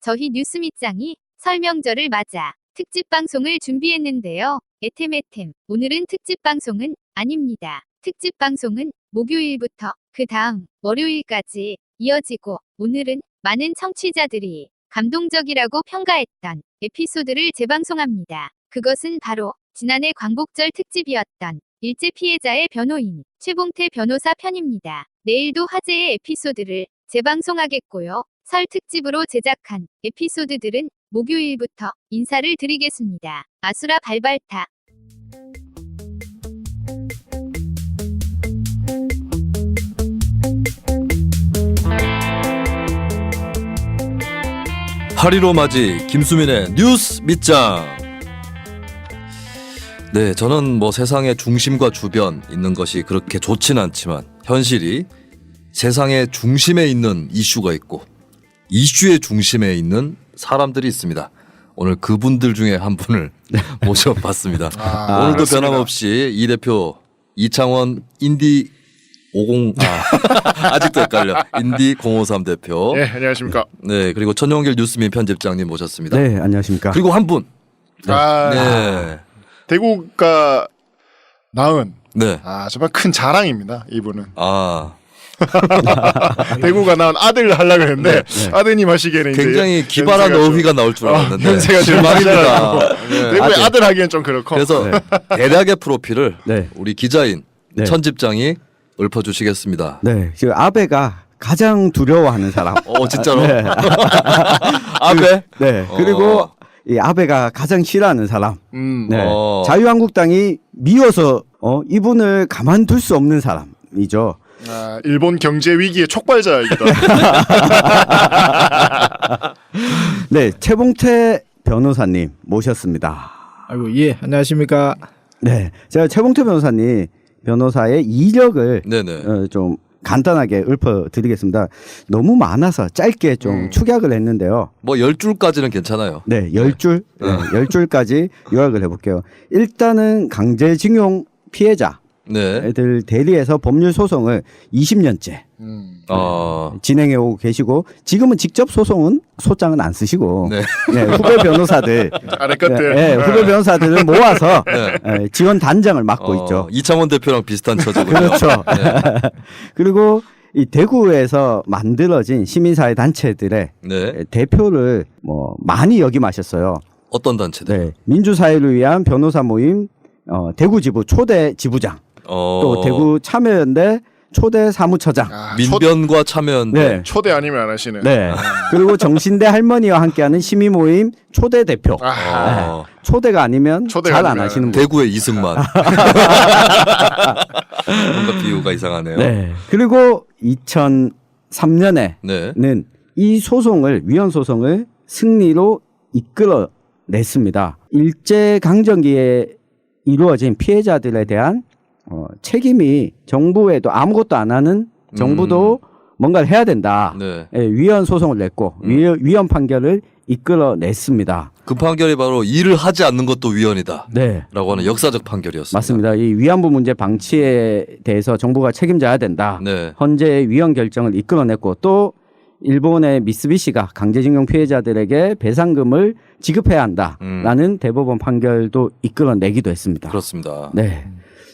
저희 뉴스 밑장이 설명절을 맞아 특집 방송을 준비했는데요. 에템에템. 오늘은 특집 방송은 아닙니다. 특집 방송은 목요일부터 그 다음 월요일까지 이어지고 오늘은 많은 청취자들이 감동적이라고 평가했던 에피소드를 재방송합니다. 그것은 바로 지난해 광복절 특집이었던 일제 피해자의 변호인 최봉태 변호사 편입니다. 내일도 화제의 에피소드를 재방송하겠고요. 설 특집으로 제작한 에피소드들은 목요일부터 인사를 드리겠습니다. 아수라 발발타. 하리로 맞이 김수민의 뉴스 밑장. 네, 저는 뭐 세상의 중심과 주변 있는 것이 그렇게 좋진 않지만 현실이 세상의 중심에 있는 이슈가 있고 이슈의 중심에 있는 사람들이 있습니다. 오늘 그분들 중에 한 분을 모셔봤습니다. 오늘도 그렇습니다. 변함없이 이 대표 이창원 인디 50 아직도 헷갈려. 인디 053 대표. 네, 안녕하십니까. 네, 그리고 천용길 뉴스민 편집장님 모셨습니다. 네, 안녕하십니까. 그리고 한 분. 네. 대구가 낳은 네. 정말 큰 자랑입니다. 이분은. 대구가 낳은 아들을 하려고 했는데 아드님 하시기에는 굉장히 이제 기발한 연세가 어휘가 나올 줄 알았는데 연세가 좀 실망입니다. 많이 대구의 아들 하기엔 좀 그렇고. 그래서 대략의 프로필을 네. 우리 기자인 네. 천집장이 읊어주시겠습니다. 네, 지금 아베가 가장 두려워하는 사람. 진짜로? 네. 아베? 네, 그리고 이 아베가 가장 싫어하는 사람. 네. 자유한국당이 미워서 이분을 가만둘 수 없는 사람이죠. 일본 경제 위기의 촉발자이기도 하고. 네, 최봉태 변호사님 모셨습니다. 아이고, 예, 안녕하십니까. 네, 제가 최봉태 변호사의 이력을 네네. 좀 간단하게 읊어드리겠습니다. 너무 많아서 짧게 좀 축약을 했는데요. 뭐 10줄까지는 괜찮아요. 네, 10줄, 네, 10줄까지 요약을 해볼게요. 일단은 강제징용 피해자. 네. 애들 대리해서 법률 소송을 20년째 진행해 오고 계시고 지금은 직접 소장은 안 쓰시고 네. 네, 후배 변호사들 아래 것들. 네, 후배 변호사들을 모아서 지원 단장을 맡고 있죠. 이창원 대표랑 비슷한 처지군요. 그렇죠. 네. 그리고 이 대구에서 만들어진 시민사회 단체들의 네. 대표를 뭐 많이 역임하셨어요. 어떤 단체들? 네, 민주사회를 위한 변호사 모임 대구 지부 초대 지부장. 또 대구 참여연대 초대 사무처장. 민변과 참여연대. 네. 초대 아니면 안 하시는. 네. 그리고 정신대 할머니와 함께하는 시민 모임 초대 대표. 네. 초대가 아니면 잘 안 하시는 분. 대구의 이승만. 뭔가 비유가 이상하네요. 네. 그리고 2003년에는 네. 이 소송을 위헌 소송을 승리로 이끌어냈습니다. 일제 강점기에 이루어진 피해자들에 대한 책임이 정부에도 아무것도 안 하는 정부도 뭔가를 해야 된다. 네. 예, 위헌 소송을 냈고 위헌 판결을 이끌어냈습니다. 그 판결이 바로 일을 하지 않는 것도 위헌이다. 네. 라고 하는 역사적 판결이었습니다. 맞습니다. 이 위안부 문제 방치에 대해서 정부가 책임져야 된다. 네. 헌재의 위헌 결정을 이끌어냈고 또 일본의 미쓰비시가 강제징용 피해자들에게 배상금을 지급해야 한다라는 대법원 판결도 이끌어내기도 했습니다. 그렇습니다. 네.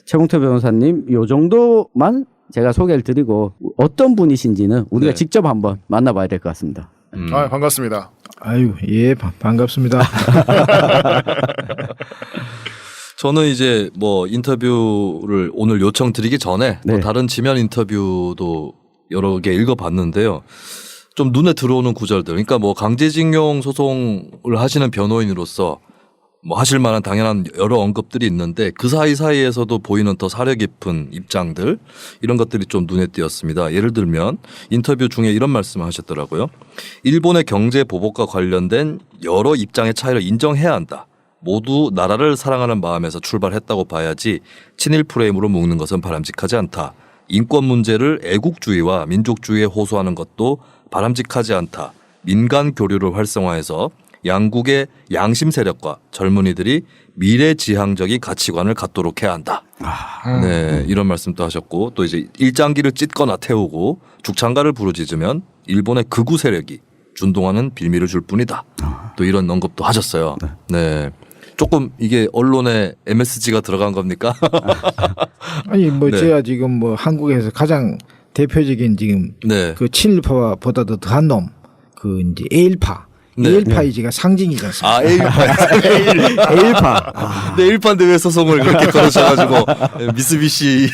최봉태 변호사님, 요 정도만 제가 소개를 드리고 어떤 분이신지는 우리가 네. 직접 한번 만나봐야 될 것 같습니다. 반갑습니다. 아유, 예, 반갑습니다. 저는 이제 뭐 인터뷰를 오늘 요청드리기 전에 네. 뭐 다른 지면 인터뷰도 여러 개 읽어봤는데요. 좀 눈에 들어오는 구절들. 그러니까 뭐 강제징용 소송을 하시는 변호인으로서 뭐 하실 만한 당연한 여러 언급들이 있는데 그 사이사이에서도 보이는 더 사려 깊은 입장들 이런 것들이 좀 눈에 띄었습니다. 예를 들면 인터뷰 중에 이런 말씀을 하셨더라고요. 일본의 경제 보복과 관련된 여러 입장의 차이를 인정해야 한다. 모두 나라를 사랑하는 마음에서 출발했다고 봐야지 친일 프레임으로 묶는 것은 바람직하지 않다. 인권 문제를 애국주의와 민족주의에 호소하는 것도 바람직하지 않다. 민간 교류를 활성화해서 양국의 양심 세력과 젊은이들이 미래지향적인 가치관을 갖도록 해야 한다. 네, 이런 말씀도 하셨고 또 이제 일장기를 찢거나 태우고 죽창가를 부르짖으면 일본의 극우 세력이 준동하는 빌미를 줄 뿐이다. 또 이런 언급도 하셨어요. 네. 조금 이게 언론에 MSG가 들어간 겁니까? 아니 뭐 네. 제가 지금 뭐 한국에서 가장 대표적인 지금 네. 그 친일파보다도 더한 놈 그 이제 에일파. 네. 에일파의 제가 상징이지 않습니까? 아, A일파. A일파. 아, 네, 1파인데 왜 소송을 그렇게 걸으셔가지고 미쓰비시.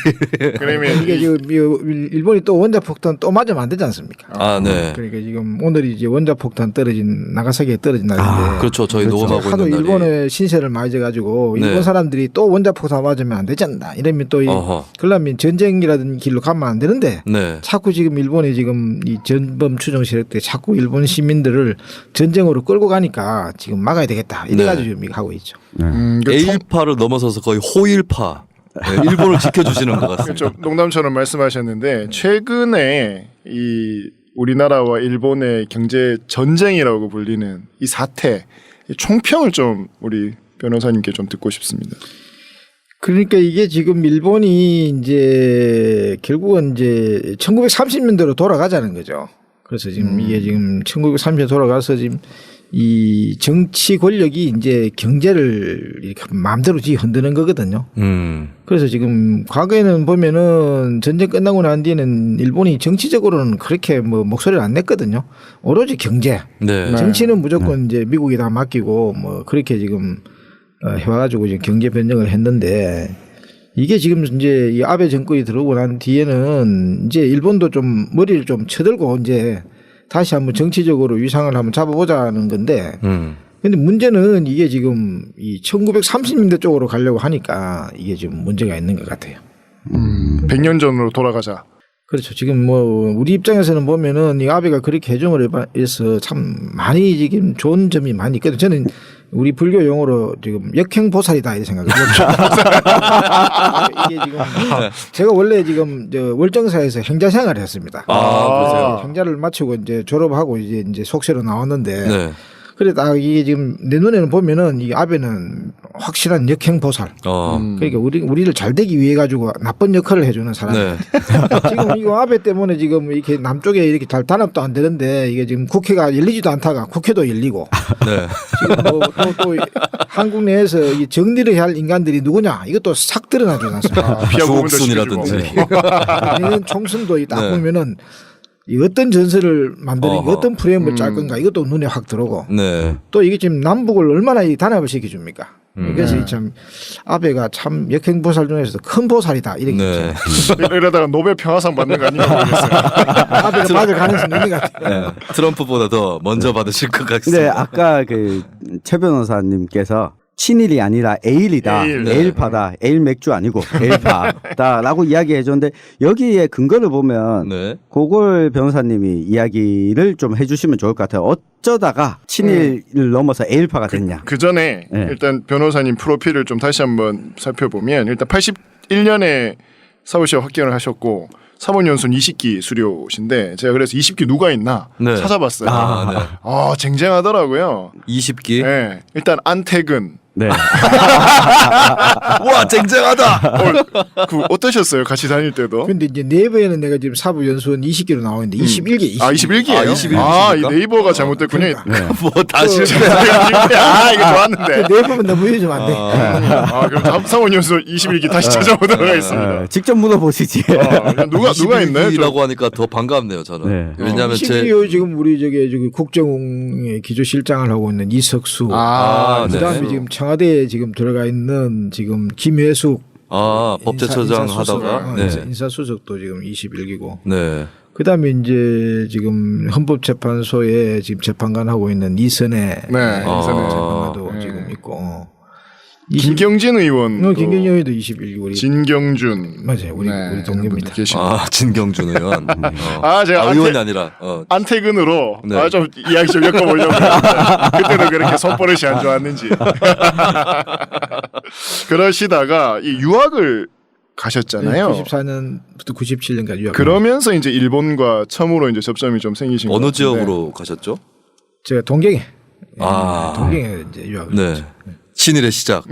그러면 이게 지금 일본이 또 원자폭탄 또 맞으면 안 되지 않습니까? 아, 네. 그러니까 지금 오늘이 이제 원자폭탄 떨어진 나가사키에 떨어진 날인데 그렇죠. 저희 녹음하고 하도 있는 날이. 일본의 신세를 많이 져가지고 네. 일본 사람들이 또 원자폭탄 맞으면 안 되지 않나 이러면 또 어허. 그러면 전쟁이라든 길로 가면 안 되는데 네. 자꾸 지금 일본이 지금 이 전범 추종 세력 때 자꾸 일본 시민들을 전쟁으로 끌고 가니까 지금 막아야 되겠다 이래가지고 네. 지금 이거 하고 있죠. A일파를 넘어서서 거의 호일파. 네, 일본을 지켜주시는 것 같습니다. 그렇죠. 농담처럼 말씀하셨는데 최근에 이 우리나라와 일본의 경제 전쟁이라고 불리는 이 사태, 이 총평을 좀 우리 변호사님께 좀 듣고 싶습니다. 그러니까 이게 지금 일본이 이제 결국은 이제 1930년대로 돌아가자는 거죠. 그래서 지금 이게 지금 1930년대 돌아가서 지금 이 정치 권력이 이제 경제를 이렇게 마음대로 흔드는 거거든요. 그래서 지금 과거에는 보면은 전쟁 끝나고 난 뒤에는 일본이 정치적으로는 그렇게 뭐 목소리를 안 냈거든요. 오로지 경제. 네. 정치는 무조건 이제 미국이 다 맡기고 뭐 그렇게 지금 해와가지고 지금 경제 변정을 했는데 이게 지금 이제 이 아베 정권이 들어오고 난 뒤에는 이제 일본도 좀 머리를 좀 쳐들고 이제 다시 한번 정치적으로 위상을 한번 잡아보자는 건데 근데 문제는 이게 지금 이 1930년대 쪽으로 가려고 하니까 이게 지금 문제가 있는 것 같아요. 100년 전으로 돌아가자. 그렇죠. 지금 뭐 우리 입장에서는 보면은 이 아베가 그렇게 개정을 해서 참 많이 지금 좋은 점이 많이 있거든요. 저는 우리 불교 용어로 지금 역행보살이다 이렇게 생각해요. 이게 지금 제가 원래 지금 저 월정사에서 행자 생활을 했습니다. 그러세요? 행자를 마치고 이제 졸업하고 이제 속세로 나왔는데 네. 그래 딱 이게 지금 내 눈에는 보면은 이 아베는 확실한 역행보살. 그러니까 우리를 잘 되기 위해 가지고 나쁜 역할을 해주는 사람. 네. 지금 이거 아베 때문에 지금 이렇게 남쪽에 이렇게 잘 단합도 안 되는데 이게 지금 국회가 열리지도 않다가 국회도 열리고. 네. 지금 또 한국 내에서 이 정리를 해야 할 인간들이 누구냐 이것도 싹 드러나지 않습니까? 피하고 주옥순이라든지. 내년 총선도 딱 네. 보면은 이 어떤 전설을 만드는 게 어허. 어떤 프레임을 짤 건가 이것도 눈에 확 들어오고 네. 또 이게 지금 남북을 얼마나 이 단합을 시켜줍니까? 그래서 참 아베가 참 역행보살 중에서도 큰 보살이다 이렇게 네. 이러다가 노벨 평화상 받는 거 아닌가 모르겠어요. 아베가 받을 가능성이 있는 것 같아요. 네. 트럼프보다 더 먼저 받으실 것 같습니다. 근데 아까 그 최 변호사님께서 친일이 아니라 에일이다. 에일. 에일파다. 에일 맥주 아니고 에일파다라고 이야기해 줬는데 여기에 근거를 보면 네. 고골 변호사님이 이야기를 좀 해주시면 좋을 것 같아요. 어쩌다가 친일을 넘어서 에일파가 됐냐. 그 전에 네. 일단 변호사님 프로필을 좀 다시 한번 살펴보면 일단 81년에 사후시험 합격을 하셨고 사법연수원 20기 수료신데 제가 그래서 20기 누가 있나 네. 찾아봤어요. 네. 쟁쟁하더라고요. 20기. 네. 일단 안택은 네. 와, 쟁쟁하다. 그 어떠셨어요? 같이 다닐 때도? 근데 이제 네이버에는 내가 지금 사법연수원 20기로 나오는데 21기. 21기예요? 아, 21기 이 입니까? 네이버가 잘못됐군요. 뭐다 실패. 이거 좋았는데. 네이버면 너무 요즘 안 돼. 그럼 사법연수원 21기 다시 찾아보도록 하겠습니다. 직접 물어보시지. 누가 있나요? 이라고 하니까 더 반갑네요, 저는. 네. 왜냐하면 제 21기 지금 우리 저기 국정의 기조실장을 하고 있는 이석수. 그다음에 네. 지금 청와대에 지금 들어가 있는 지금 김혜숙 법제처장 인사수석, 하다가 네. 인사수석도 지금 21기고. 네. 그다음에 이제 지금 헌법재판소에 지금 재판관 하고 있는 이선혜 네, 이선혜 재판관도 네. 지금 있고. 김경진 의원, 김경진 의원도 21기고 우리 진경준, 맞아요. 우리 동료입니다. 계십니다. 진경준 의원. 제가 의원이 아니라. 안택은으로 네. 좀 이야기 좀 엮어보려고 했는데 그때도 그렇게 손버릇이 안 좋았는지 그러시다가 이 유학을 가셨잖아요. 94년부터 97년까지 유학. 그러면서 이제 일본과 처음으로 이제 접점이 좀 생기신 것 어느 같은데. 지역으로 가셨죠? 제가 동경에 아. 동경에 이제 유학을 네. 했죠. 신일의 시작.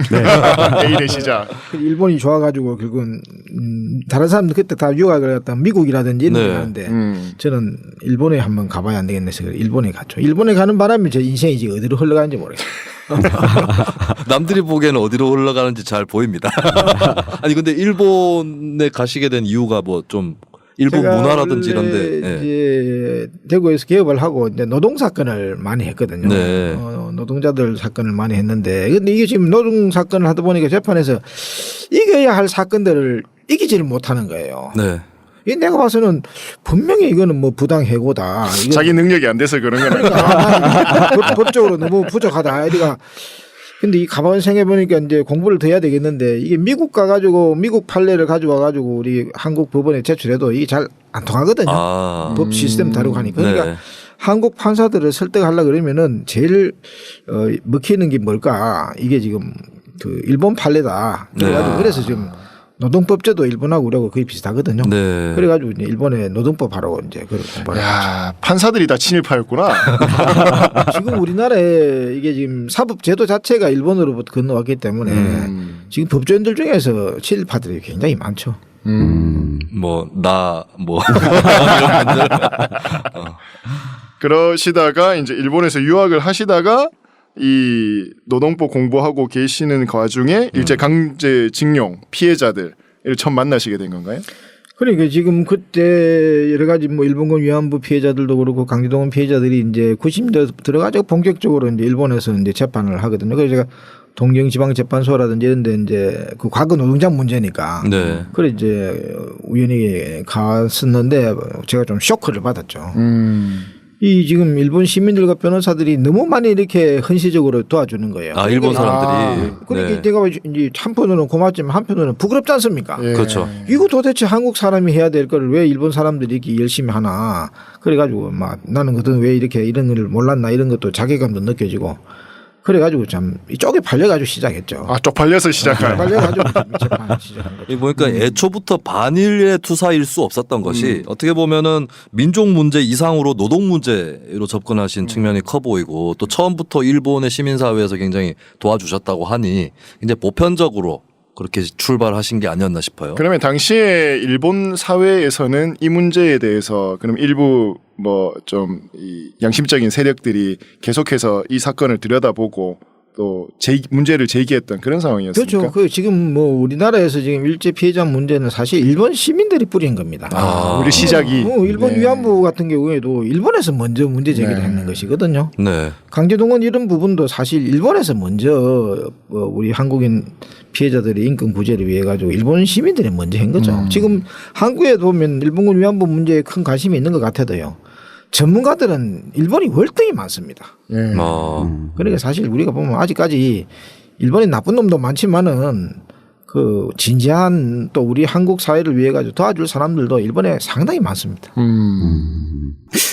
내일의 시작. 일본이 좋아가지고 결국은 다른 사람들 그때 다 유학을 갔다 미국이라든지 이런 네. 데 가는데 저는 일본에 한번 가봐야 안 되겠네 해서 일본에 갔죠. 일본에 가는 바람에 제 인생이 이제 어디로 흘러가는지 모르겠어요. 남들이 보기에는 어디로 올라가는지 잘 보입니다. 아니 근데 일본에 가시게 된 이유가 뭐 좀 일본 제가 문화라든지 원래 이런데. 예. 이제 대구에서 개업을 하고 이제 노동 사건을 많이 했거든요. 네. 노동자들 사건을 많이 했는데 근데 이게 지금 노동 사건을 하다 보니까 재판에서 이겨야 할 사건들을 이기지를 못하는 거예요. 네. 이 내가 봐서는 분명히 이거는 뭐 부당 해고다. 이건 자기 능력이 안 돼서 그런 거는. 그러니까 법적으로 너무 부족하다. 이리가 근데 이 가만 생각해 보니까 이제 공부를 더 해야 되겠는데 이게 미국 가가지고 미국 판례를 가져와 가지고 우리 한국 법원에 제출해도 이게 잘 안 통하거든요. 아. 법 시스템 다르고 하니까. 그러니까 네. 한국 판사들을 설득하려고 그러면은 제일 먹히는 게 뭘까? 이게 지금 그 일본 판례다. 그래가지고 네. 그래서 지금 노동법제도 일본하고 우리하고 거의 비슷하거든요. 네. 그래가지고 이제 일본의 노동법 하라고 이제 그걸 공부를 했죠. 야, 판사들이 다 친일파였구나. 지금 우리나라에 이게 지금 사법제도 자체가 일본으로부터 건너왔기 때문에 지금 법조인들 중에서 친일파들이 굉장히 많죠. 뭐 그러시다가 이제 일본에서 유학을 하시다가 이 노동법 공부하고 계시는 그 와중에 일제 강제징용 피해자들을 처음 만나시게 된 건가요? 그러니까 지금 그때 여러 가지 뭐 일본군 위안부 피해자들도 그렇고 강제동원 피해자들이 이제 90년대 들어가지고 본격적으로 이제 일본에서 이제 재판을 하거든요. 그래서 제가 동경지방재판소라든지 이런 데 이제 그 과거 노동장 문제니까. 네. 그래 이제 우연히 갔었는데 제가 좀 쇼크를 받았죠. 이 지금 일본 시민들과 변호사들이 너무 많이 이렇게 헌시적으로 도와주는 거예요. 아 일본 사람들이. 그러니까 네. 제가 이제 한편으로는 고맙지만 한편으로는 부끄럽지 않습니까? 예. 그렇죠. 이거 도대체 한국 사람이 해야 될 거를 왜 일본 사람들이 이렇게 열심히 하나. 그래가지고 막 나는 그동안 왜 이렇게 이런 걸 몰랐나 이런 것도 자괴감도 느껴지고. 그래가지고 참 이쪽에 팔려가지고 시작했죠. 아, 쪽팔려서 시작한. 팔려가지고 재판 시작한 거죠. 이 보니까 애초부터 반일의 투사일 수 없었던 것이 어떻게 보면은 민족 문제 이상으로 노동 문제로 접근하신 측면이 커 보이고 또 처음부터 일본의 시민사회에서 굉장히 도와주셨다고 하니 이제 보편적으로 그렇게 출발하신 게 아니었나 싶어요. 그러면 당시에 일본 사회에서는 이 문제에 대해서 그럼 일부 뭐 좀 이 양심적인 세력들이 계속해서 이 사건을 들여다보고 또 문제를 제기했던 그런 상황이었습니까? 그렇죠. 그 지금 뭐 우리나라에서 지금 일제 피해자 문제는 사실 일본 시민들이 뿌린 겁니다. 우리 시작이. 일본 네. 위안부 같은 경우에도 일본에서 먼저 문제 제기를 했는 것이거든요. 네. 강제동원 이런 부분도 사실 일본에서 먼저 우리 한국인 피해자들의 인권 구제를 위해 가지고 일본 시민들이 먼저 한 거죠. 지금 한국에 보면 일본군 위안부 문제에 큰 관심이 있는 것 같아도요. 전문가들은 일본이 월등히 많습니다. 예. 그러니까 사실 우리가 보면 아직까지 일본에 나쁜 놈도 많지만은 그 진지한 또 우리 한국 사회를 위해 가지고 도와줄 사람들도 일본에 상당히 많습니다.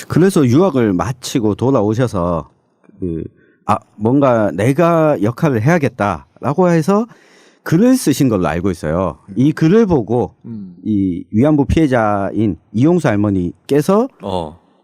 그래서 유학을 마치고 돌아오셔서 뭔가 내가 역할을 해야겠다라고 해서 글을 쓰신 걸로 알고 있어요. 이 글을 보고 이 위안부 피해자인 이용수 할머니께서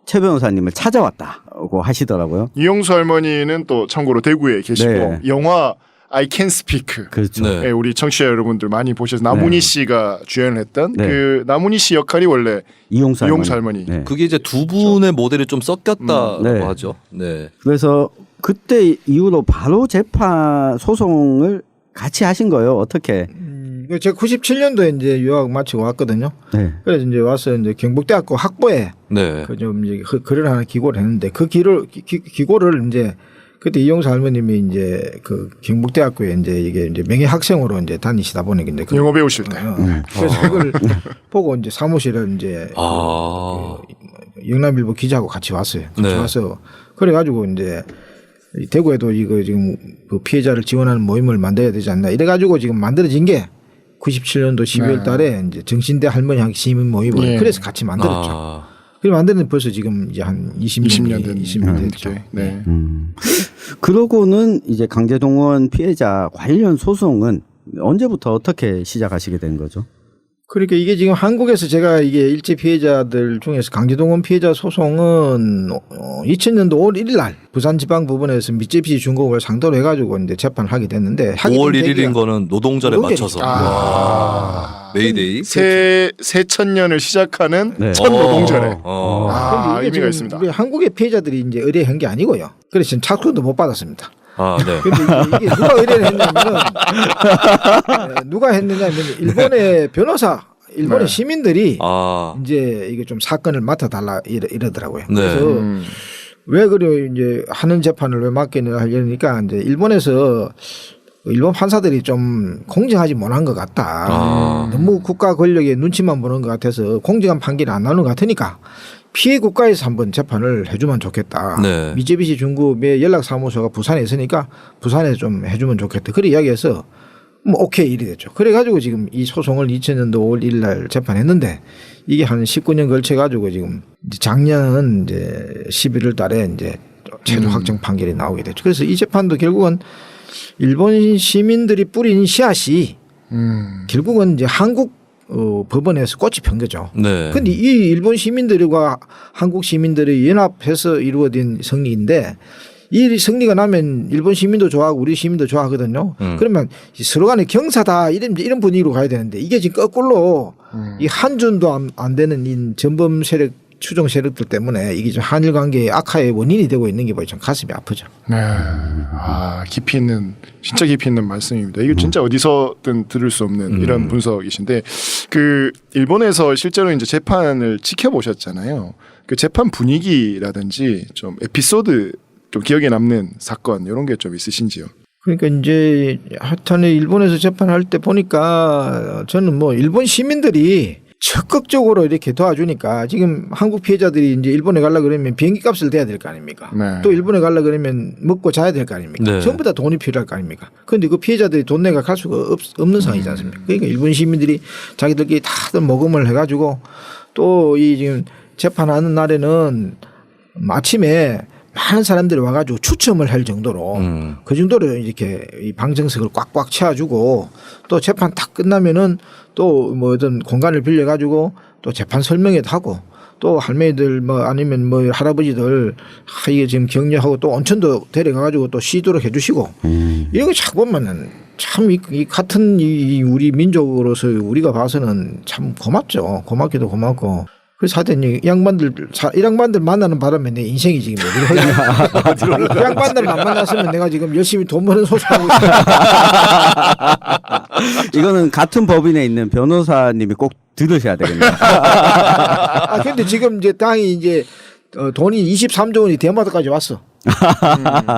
최 변호사님을 찾아왔다고 하시더라고요. 이용수 할머니는 또 참고로 대구에 계시고 네. 영화 I Can Speak. 그렇죠. 네. 예, 우리 청취자 여러분들 많이 보셔서 나문희 씨가 주연을 했던 네. 그 나문희 씨 역할이 원래 이용수 할머니. 네. 그게 이제 두 분의 모델이 좀 섞였다고 네. 하죠. 네. 그래서 그때 이후로 바로 재판 소송을 같이 하신 거예요. 어떻게? 제가 97년도에 이제 유학 마치고 왔거든요. 네. 그래서 이제 와서 이제 경북대학교 학부에 네. 그 좀 이제 글을 하나 기고를 했는데 그 기고를 이제 그때 이용수 할머님이 이제 그 경북대학교에 이제 이게 이제 명예학생으로 이제 다니시다 보니까 이제 영어 배우실 때. 그래서 그걸 보고 이제 사무실을 이제 영남일보 기자하고 같이 왔어요. 같이 네. 와서 그래가지고 이제 대구에도 이거 지금 그 피해자를 지원하는 모임을 만들어야 되지 않나 이래가지고 지금 만들어진 게 97년도 12월 달에 이제 정신대 할머니 시민 모임을 네. 그래서 같이 만들었죠. 그래 만드는 벌써 지금 이제 한 20년 됐죠. 네. 그러고는 이제 강제동원 피해자 관련 소송은 언제부터 어떻게 시작하시게 된 거죠? 그러니까 이게 지금 한국에서 제가 이게 일제 피해자들 중에서 강제동원 피해자 소송은 2000년도 5월 1일 날 부산지방법원에서 미쯔비시 중공업을 상대로 해가지고 이제 재판을 하게 됐는데 5월 1일인 거는 노동절에 노동절이죠. 맞춰서 메이데이 새천년을 시작하는 네. 첫 노동절에 근데 이게 의미가 지금 있습니다. 우리 한국의 피해자들이 이제 의뢰한 게 아니고요. 그래서 지금 착수도 못 받았습니다. 네. 근데 이게 누가 의뢰를 했냐면은 누가 했느냐면 일본의 변호사, 일본의 네. 시민들이 아, 이제 이게 좀 사건을 맡아달라 이러더라고요. 네. 그래서 왜 그래 이제 하는 재판을 왜 맡겠냐 하려니까 이제 일본에서 일본 판사들이 좀 공정하지 못한 것 같다. 너무 국가 권력의 눈치만 보는 것 같아서 공정한 판결이 안 나오는 것 같으니까 피해 국가에서 한번 재판을 해주면 좋겠다. 네. 미쯔비시 중공업의 연락사무소가 부산에 있으니까 부산에 좀 해주면 좋겠다. 그래 이야기해서 뭐 오케이 일이 됐죠. 그래가지고 지금 이 소송을 2000년도 5월 1일 날 재판했는데 이게 한 19년 걸쳐가지고 지금 작년 이제 11월 달에 이제 최종 확정 판결이 나오게 됐죠. 그래서 이 재판도 결국은 일본 시민들이 뿌린 씨앗이 결국은 이제 한국 법원에서 꽃이 핀 거죠. 네. 근데 이 일본 시민들과 한국 시민들이 연합해서 이루어진 승리인데 이 승리가 나면 일본 시민도 좋아하고 우리 시민도 좋아하거든요. 그러면 서로 간에 경사다 이런 분위기로 가야 되는데 이게 지금 거꾸로 이 한전도 안 되는 이 전범 세력 추종 세력들 때문에 이게 좀 한일 관계의 악화의 원인이 되고 있는 게 참 가슴이 아프죠. 네. 깊이 있는 진짜 깊이 있는 말씀입니다. 이거 진짜 어디서든 들을 수 없는 이런 분석이신데 그 일본에서 실제로 이제 재판을 지켜보셨잖아요. 그 재판 분위기라든지 좀 에피소드 좀 기억에 남는 사건 이런 게 좀 있으신지요? 그러니까 이제 하여튼 일본에서 재판할 때 보니까 저는 뭐 일본 시민들이 적극적으로 이렇게 도와주니까 지금 한국 피해자들이 이제 일본에 가려 그러면 비행기 값을 대야 될 거 아닙니까? 네. 또 일본에 가려 그러면 먹고 자야 될 거 아닙니까? 네. 전부 다 돈이 필요할 거 아닙니까? 그런데 그 피해자들이 돈 내가 갈 수가 없는 상황이지 않습니까? 그러니까 일본 시민들이 자기들끼리 다들 모금을 해가지고 또 이 지금 재판하는 날에는 아침에 많은 사람들이 와가지고 추첨을 할 정도로 그 정도로 이렇게 이 방정석을 꽉꽉 채워주고 또 재판 딱 끝나면은 또 뭐 어떤 공간을 빌려가지고 또 재판 설명회도 하고 또 할머니들 뭐 아니면 뭐 할아버지들 이게 지금 격려하고 또 온천도 데려가가지고 또 쉬도록 해주시고 이런 거 쫙 보면은 참 이 같은 이 우리 민족으로서 우리가 봐서는 참 고맙죠. 고맙기도 고맙고. 그래서 하여튼 이 양반들 만나는 바람에 내 인생이 지금 어디로 흘러. 이 양반들 안 만났으면 내가 지금 열심히 돈 버는 소송하고 있어요. 이거는 같은 법인에 있는 변호사님이 꼭 들으셔야 되겠네요. 근데 지금 이제 땅이 이제 돈이 23조 원이 대마도까지 왔어.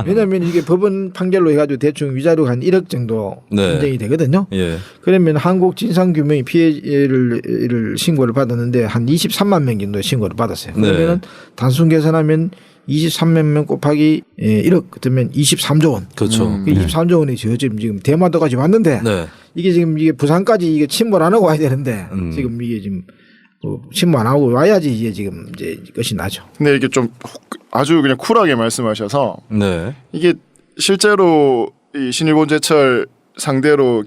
왜냐하면 이게 법원 판결로 해가지고 대충 위자료가 한 1억 정도 네. 인정이 되거든요. 예. 그러면 한국 진상규명이 피해를 신고를 받았는데 한 23만 명 정도 신고를 받았어요. 그러면 단순 계산하면 23만 명 곱하기 1억 그러면 23조 원. 그렇죠. 23조 원이 지금 대마도까지 왔는데 네. 이게 지금 이게 부산까지 이게 침몰 안 하고 와야 되는데 지금 이게 지금 침몰 안 하고 와야지 이게 지금 이제 끝이 나죠. 근데 이게 좀 아주 그냥 쿨하게 말씀하셔서 네. 이게 실제로 이 신일본제철 상대로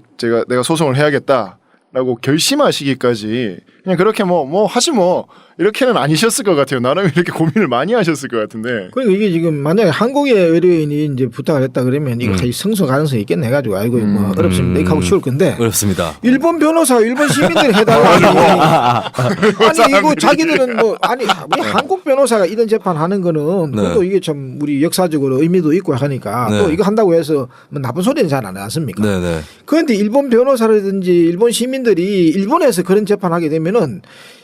내가 소송을 해야겠다라고 결심하시기까지 그냥 그렇게 뭐 하지 뭐 이렇게는 아니셨을 것 같아요. 나름 이렇게 고민을 많이 하셨을 것 같은데. 그러니까 이게 지금 만약에 한국의 의뢰인이 이제 부탁을 했다 그러면 이거 사실 성소 가능성이 있겠네 해가지고 아이고 뭐 어렵습니다 이렇게 하고 쉬울 건데 어렵습니다. 일본 변호사 일본 시민들이 해달라 아니 이거 자기들은 뭐 아니 왜 한국 변호사가 이런 재판 하는 거는 네. 그것도 이게 참 우리 역사적으로 의미도 있고 하니까 네. 또 이거 한다고 해서 뭐 나쁜 소리는 잘 안 하지 않습니까? 네네. 그런데 일본 변호사라든지 일본 시민들이 일본에서 그런 재판하게 되면은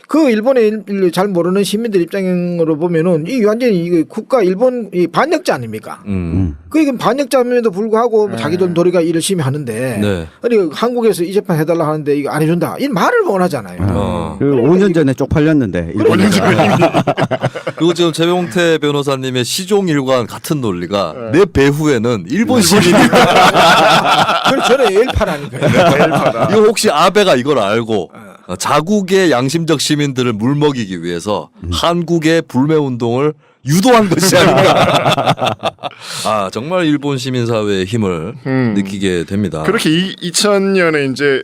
그 일본의 잘 모르는 시민들 입장으로 보면은 이 완전히 이거 국가 일본 이 반역자 아닙니까? 그러니까 반역자임에도 불구하고 자기들 도리가 열심히 하는데 네. 아니 한국에서 이 재판 해달라 하는데 이거 안 해준다. 이 말을 원하잖아요. 그 5년 전에 쪽팔렸는데. 일본에서. 그리고 지금 재봉태 변호사님의 시종일관 같은 논리가 내 배후에는 일본 시민이다. 그래서 저는 엘파라니까요. 이거 혹시 아베가 이걸 알고 자국의 양심적 시민들을 물먹이기 위해서 한국의 불매 운동을 유도한 것이 아닌가. 아 정말 일본 시민 사회의 힘을 느끼게 됩니다. 그렇게 2000년에 이제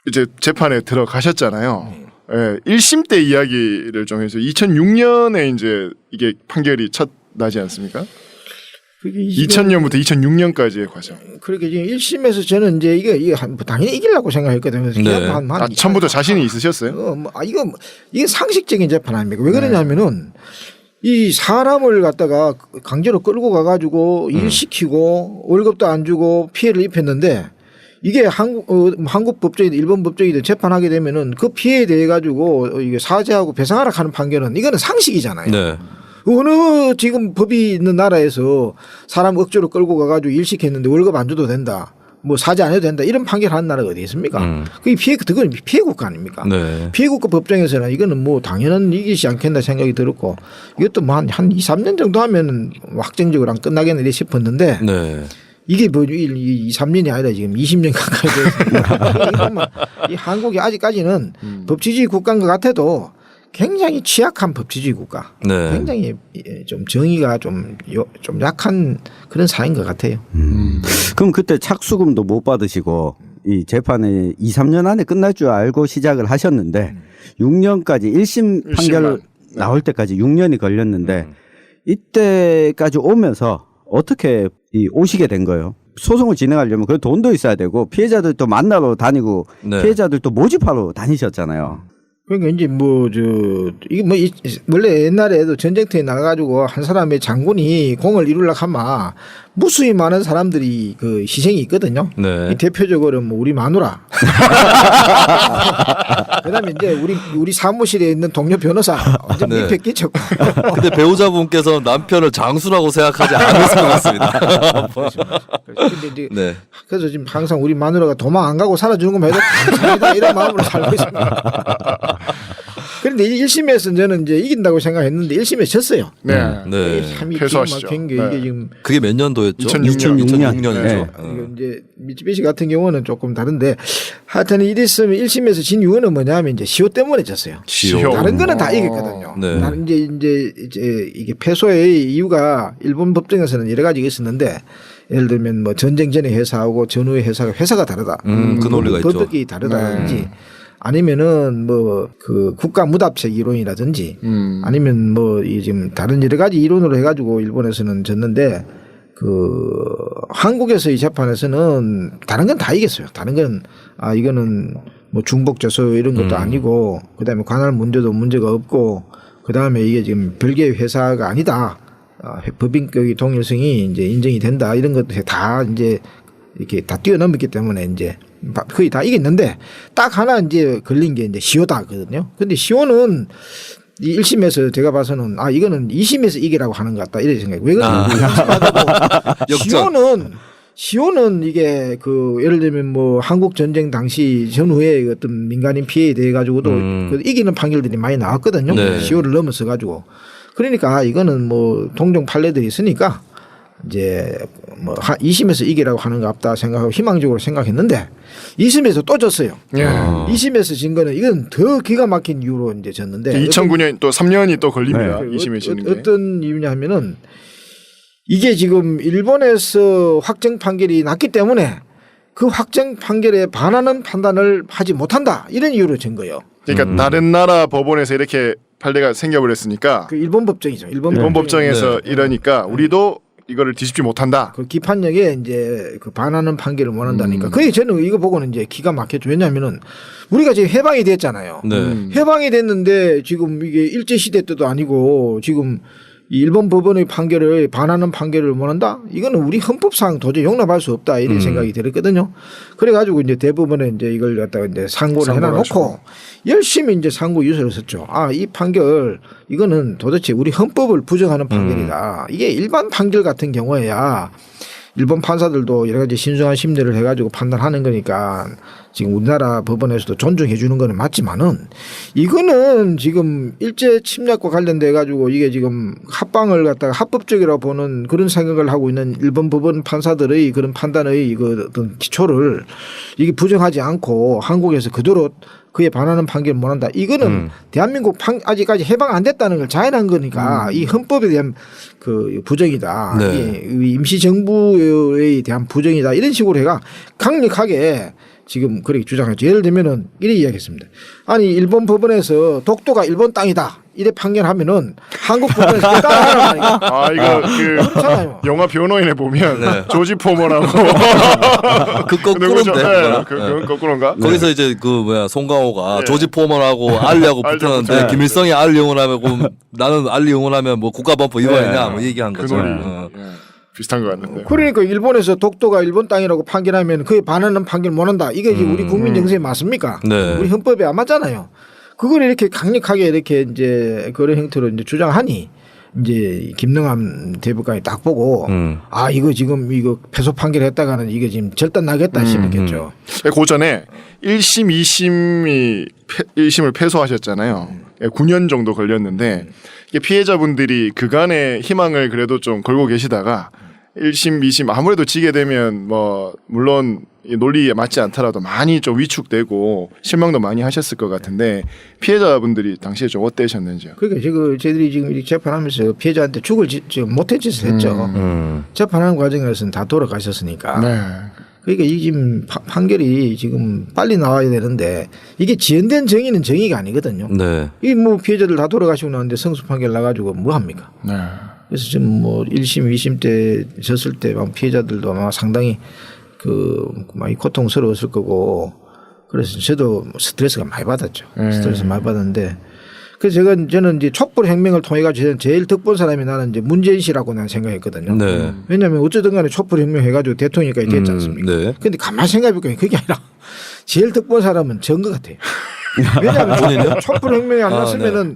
이제 재판에 들어가셨잖아요. 예, 1심 때 이야기를 좀 해서 2006년에 이제 이게 판결이 첫 나지 않습니까? 2000년부터 2006년까지의 과정. 그렇게 지금 1심에서 저는 이제 이게 당연히 이기려고 생각했거든요. 네. 처음부터 자신이 있으셨어요? 이게 상식적인 재판 아닙니까? 왜 그러냐면은 이 사람을 갖다가 강제로 끌고 가가지고 일 시키고 월급도 안 주고 피해를 입혔는데 이게 한국 법정이든 일본 법정이든 재판하게 되면은 그 피해에 대해 가지고 이게 사죄하고 배상하라 하는 판결은 이거는 상식이잖아요. 네. 어느 지금 법이 있는 나라에서 사람 억지로 끌고 가가지고 일 시켰는데 월급 안 줘도 된다. 뭐 사죄 안 해도 된다. 이런 판결하는 나라가 어디 있습니까? 그게 그건 피해 국가 아닙니까? 네. 피해 국가 법정에서는 이거는 뭐 당연한 일이지 않겠나 생각이 들었고 이것도 뭐 한 2, 3년 정도 하면 확정적으로 안 끝나겠네 싶었는데 네. 이게 뭐 2, 3년이 아니라 지금 20년 가까이 됐습니다. 이 한국이 아직까지는 법치주의 국가인 것 같아도 굉장히 취약한 법치주의 국가. 네. 굉장히 좀 정의가 좀 약한 그런 사회인 것 같아요. 그럼 그때 착수금도 못 받으시고 이 재판이 2, 3년 안에 끝날 줄 알고 시작을 하셨는데 6년까지 1심 판결 나올 때까지 6년이 걸렸는데 이때까지 오면서 어떻게 오시게 된 거예요? 소송을 진행하려면 그 돈도 있어야 되고 피해자들도 만나러 다니고 네. 피해자들도 모집하러 다니셨잖아요. 그러니까 이제 이게 원래 옛날에도 전쟁터에 나가가지고 한 사람의 장군이 공을 이루려고 하면 무수히 많은 사람들이 그 희생이 있거든요. 네. 이 대표적으로 뭐 우리 마누라. 그다음에 이제 우리 사무실에 있는 동료 변호사 완전 네. 민폐 끼쳤고. 근데 배우자분께서 남편을 장수라고 생각하지 않으실 것 같습니다. 근데 이제 네. 그래서 지금 항상 우리 마누라가 도망 안 가고 살아주는 것만 해도 감사합니다 이런 마음으로 살고 있습니다. 그런데 1심에서 저는 이제 이긴다고 생각했는데 1심에 졌어요. 네. 네. 참이 패소하시죠. 막힌 게 네. 이게 지금 그게 몇 년도였죠? 2006년. 2006년이죠. 네. 이거 이제 미쯔비시 같은 경우는 조금 다른데 하여튼 이랬으면 1심에서 진 이유는 뭐냐면 이제 시효 때문에 졌어요. 시효. 다른 거는 다 이겼거든요. 네. 다른 이제 이게 패소의 이유가 일본 법정에서는 여러 가지가 있었는데 예를 들면 뭐 전쟁 전에 회사하고 전후의 회사가 다르다. 그 논리가 있죠. 법적이 다르다든지 아니면은 뭐 그 국가 무답책 이론이라든지 아니면 뭐 이 지금 다른 여러 가지 이론으로 해가지고 일본에서는 졌는데 그 한국에서의 재판에서는 다른 건 다 이겼어요. 다른 건 이거는 뭐 중복저소 이런 것도 아니고 그다음에 관할 문제도 문제가 없고 그다음에 이게 지금 별개의 회사가 아니다. 법인격의 동일성이 이제 인정이 된다. 이런 것들 다 이제 이렇게 다 뛰어넘었기 때문에 이제 거의 다 이겼는데 딱 하나 이제 걸린 게 이제 시효다거든요. 근데 시효는 이 1심에서 제가 봐서는 이거는 2심에서 이기라고 하는 것 같다 이렇게 생각해요. 왜 그러냐면 시효는 이게 그 예를 들면 뭐 한국 전쟁 당시 전후에 어떤 민간인 피해에 대해 가지고도 그 이기는 판결들이 많이 나왔거든요. 네. 시효를 넘어서 가지고 그러니까 이거는 뭐 동종 판례들이 있으니까 이제 뭐 2심에서 이기라고 하는 것 같다 생각하고 희망적으로 생각했는데 2심에서 또 졌어요. 2심에서 진 거는 이건 더 기가 막힌 이유로 이제 졌는데 2009년 또 3년이 또 걸립니다. 2심에 지는 게. 어떤 이유냐 하면은 이게 지금 일본에서 확정 판결이 났기 때문에 그 확정 판결에 반하는 판단을 하지 못한다 이런 이유로 진 거예요. 그러니까 다른 나라 법원에서 이렇게 판례가 생겨버렸으니까 그 일본 법정이죠. 일본 법정에서 이러니까 우리도 이거를 뒤집지 못한다. 그 기판력에 이제 그 반하는 판결을 원한다니까. 그게 저는 이거 보고는 이제 기가 막혔죠. 왜냐하면은 우리가 지금 해방이 됐잖아요. 네. 해방이 됐는데 지금 이게 일제 시대 때도 아니고 지금 이 일본 법원의 판결을 반하는 판결을 원한다? 이거는 우리 헌법상 도저히 용납할 수 없다 이런 생각이 들었거든요. 그래가지고 이제 대법원에 이제 이걸 갖다가 이제 상고를 해놔놓고 열심히 이제 상고 유서를 썼죠. 이 판결 이거는 도대체 우리 헌법을 부정하는 판결이다. 이게 일반 판결 같은 경우에야 일본 판사들도 여러 가지 신중한 심리를 해가지고 판단하는 거니까 지금 우리나라 법원에서도 존중해 주는 거는 맞지만은 이거는 지금 일제 침략과 관련돼 가지고 이게 지금 합방을 갖다가 합법적이라고 보는 그런 생각을 하고 있는 일본 법원 판사들의 그런 판단의 그 어떤 기초를 이게 부정하지 않고 한국에서 그대로 그에 반하는 판결을 못한다. 이거는 대한민국 아직까지 해방 안 됐다는 걸 자인한 거니까 이 헌법에 대한 그 부정이다. 네. 이 임시정부에 대한 부정이다. 이런 식으로 해가 강력하게 지금 그렇게 주장하죠. 예를 들면은 이렇게 이야기했습니다. 아니 일본 법원에서 독도가 일본 땅이다 이래 판결하면은 한국 법원에서 따라하란 말이야. 아 이거 그 그렇잖아요. 영화 변호인에 보면 네. 조지 포머라고 그 누구죠? 거꾸로인데. 네, 그거는. 그건 거꾸로인가? 거기서 이제 그 뭐야 송강호가 네. 조지 포먼하고 알리하고 알리 붙었는데 붙었는데. 김일성이 알리 응원하면 나는 알리 응원하면 뭐 국가범법 위반이냐 네. 뭐 얘기한 그 거죠. 논리 어. 예, 비슷한 것 같은데. 그러니까 일본에서 독도가 일본 땅이라고 판결하면 그에 반하는 판결 못한다. 이게 이제 우리 국민 정서에 맞습니까? 네. 우리 헌법에 안 맞잖아요. 그걸 이렇게 강력하게 이렇게 이제 그런 형태로 이제 주장하니 이제 김능함 대법관이 딱 보고 아 이거 지금 이거 패소 판결했다가는 이게 지금 절단 나겠다 싶었겠죠. 그 전에 1심, 2심이 1심을 패소하셨잖아요. 9년 정도 걸렸는데 이게 피해자분들이 그간의 희망을 그래도 좀 걸고 계시다가 1심, 2심 아무래도 지게 되면 뭐 물론 이 논리에 맞지 않더라도 많이 좀 위축되고 실망도 많이 하셨을 것 같은데 피해자분들이 당시에 좀 어떠셨는지요? 그러니까 지금 저희들이 지금 이렇게 재판하면서 피해자한테 죽을 지금 못한 짓을 했죠. 재판하는 과정에서는 다 돌아가셨으니까. 네. 그러니까 이 지금 판결이 지금 빨리 나와야 되는데 이게 지연된 정의는 정의가 아니거든요. 네. 이 뭐 피해자들 다 돌아가시고 나는데 성수 판결 나가지고 뭐 합니까? 네. 그래서 지금 뭐 1심, 2심 때 졌을 때 피해자들도 아마 상당히 그 많이 고통스러웠을 거고 그래서 저도 스트레스가 많이 받았죠. 스트레스 많이 받았는데 그래서 저는 이제 촛불 혁명을 통해 가지고 제일 덕본 사람이 나는 이제 문재인 씨라고 난 생각했거든요. 네. 왜냐하면 어쨌든 간에 촛불 혁명 해가지고 대통령까지 됐지 않습니까? 네. 근데 가만히 생각해보니까 그게 아니라 제일 덕본 사람은 전 것 같아요. 왜냐하면 촛불 혁명이 안 났으면은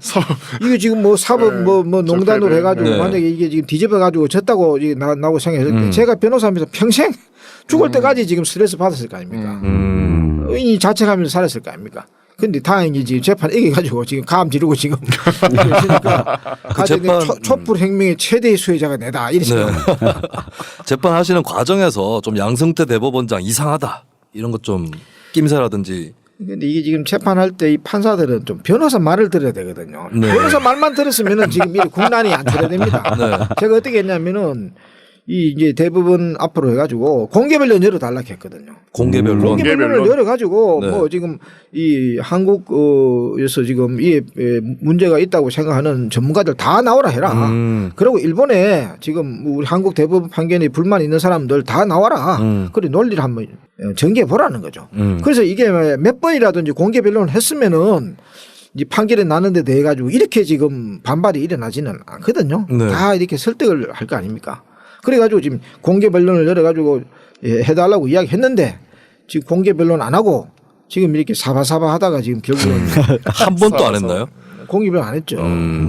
이게 지금 뭐 사법 뭐 농단으로 해가지고 네. 만약에 이게 지금 뒤집어가지고 졌다고 이게 나고 생각했을 때 제가 변호사면서 평생 죽을 때까지 지금 스트레스 받았을 거 아닙니까? 이 자책하면서 살았을 거 아닙니까? 근데 다행히 지금 재판 이겨가지고 지금 감 지르고 지금 그러니까 재판 촛불 혁명의 최대의 수혜자가 내다 이렇게 네. 재판하시는 과정에서 좀 양승태 대법원장 이상하다 이런 것 좀 낌새라든지 근데 이게 지금 재판할 때 이 판사들은 좀 변호사 말을 들어야 되거든요. 네. 변호사 말만 들었으면은 지금 이 국난이 안 들어야 됩니다. 네. 제가 어떻게 했냐면은 이 이제 대부분 앞으로 해가지고 공개변론 열어달라 했거든요. 공개변론. 공개변론을 열어가지고 네. 뭐 지금 이 한국에서 지금 이 문제가 있다고 생각하는 전문가들 다 나오라 해라. 그리고 일본에 지금 우리 한국 대법원 판결에 불만 있는 사람들 다 나와라. 그래 논리를 한번 전개해 보라는 거죠. 그래서 이게 몇 번이라도 이제 공개변론을 했으면은 이 판결이 나는데 대해 가지고 이렇게 지금 반발이 일어나지는 않거든요. 네. 다 이렇게 설득을 할 거 아닙니까? 그래가지고 지금 공개 변론을 열어가지고 해달라고 이야기했는데 지금 공개 변론 안 하고 지금 이렇게 사바사바 하다가 지금 결국은 한 번도 안 했나요? 공개 변론 안 했죠.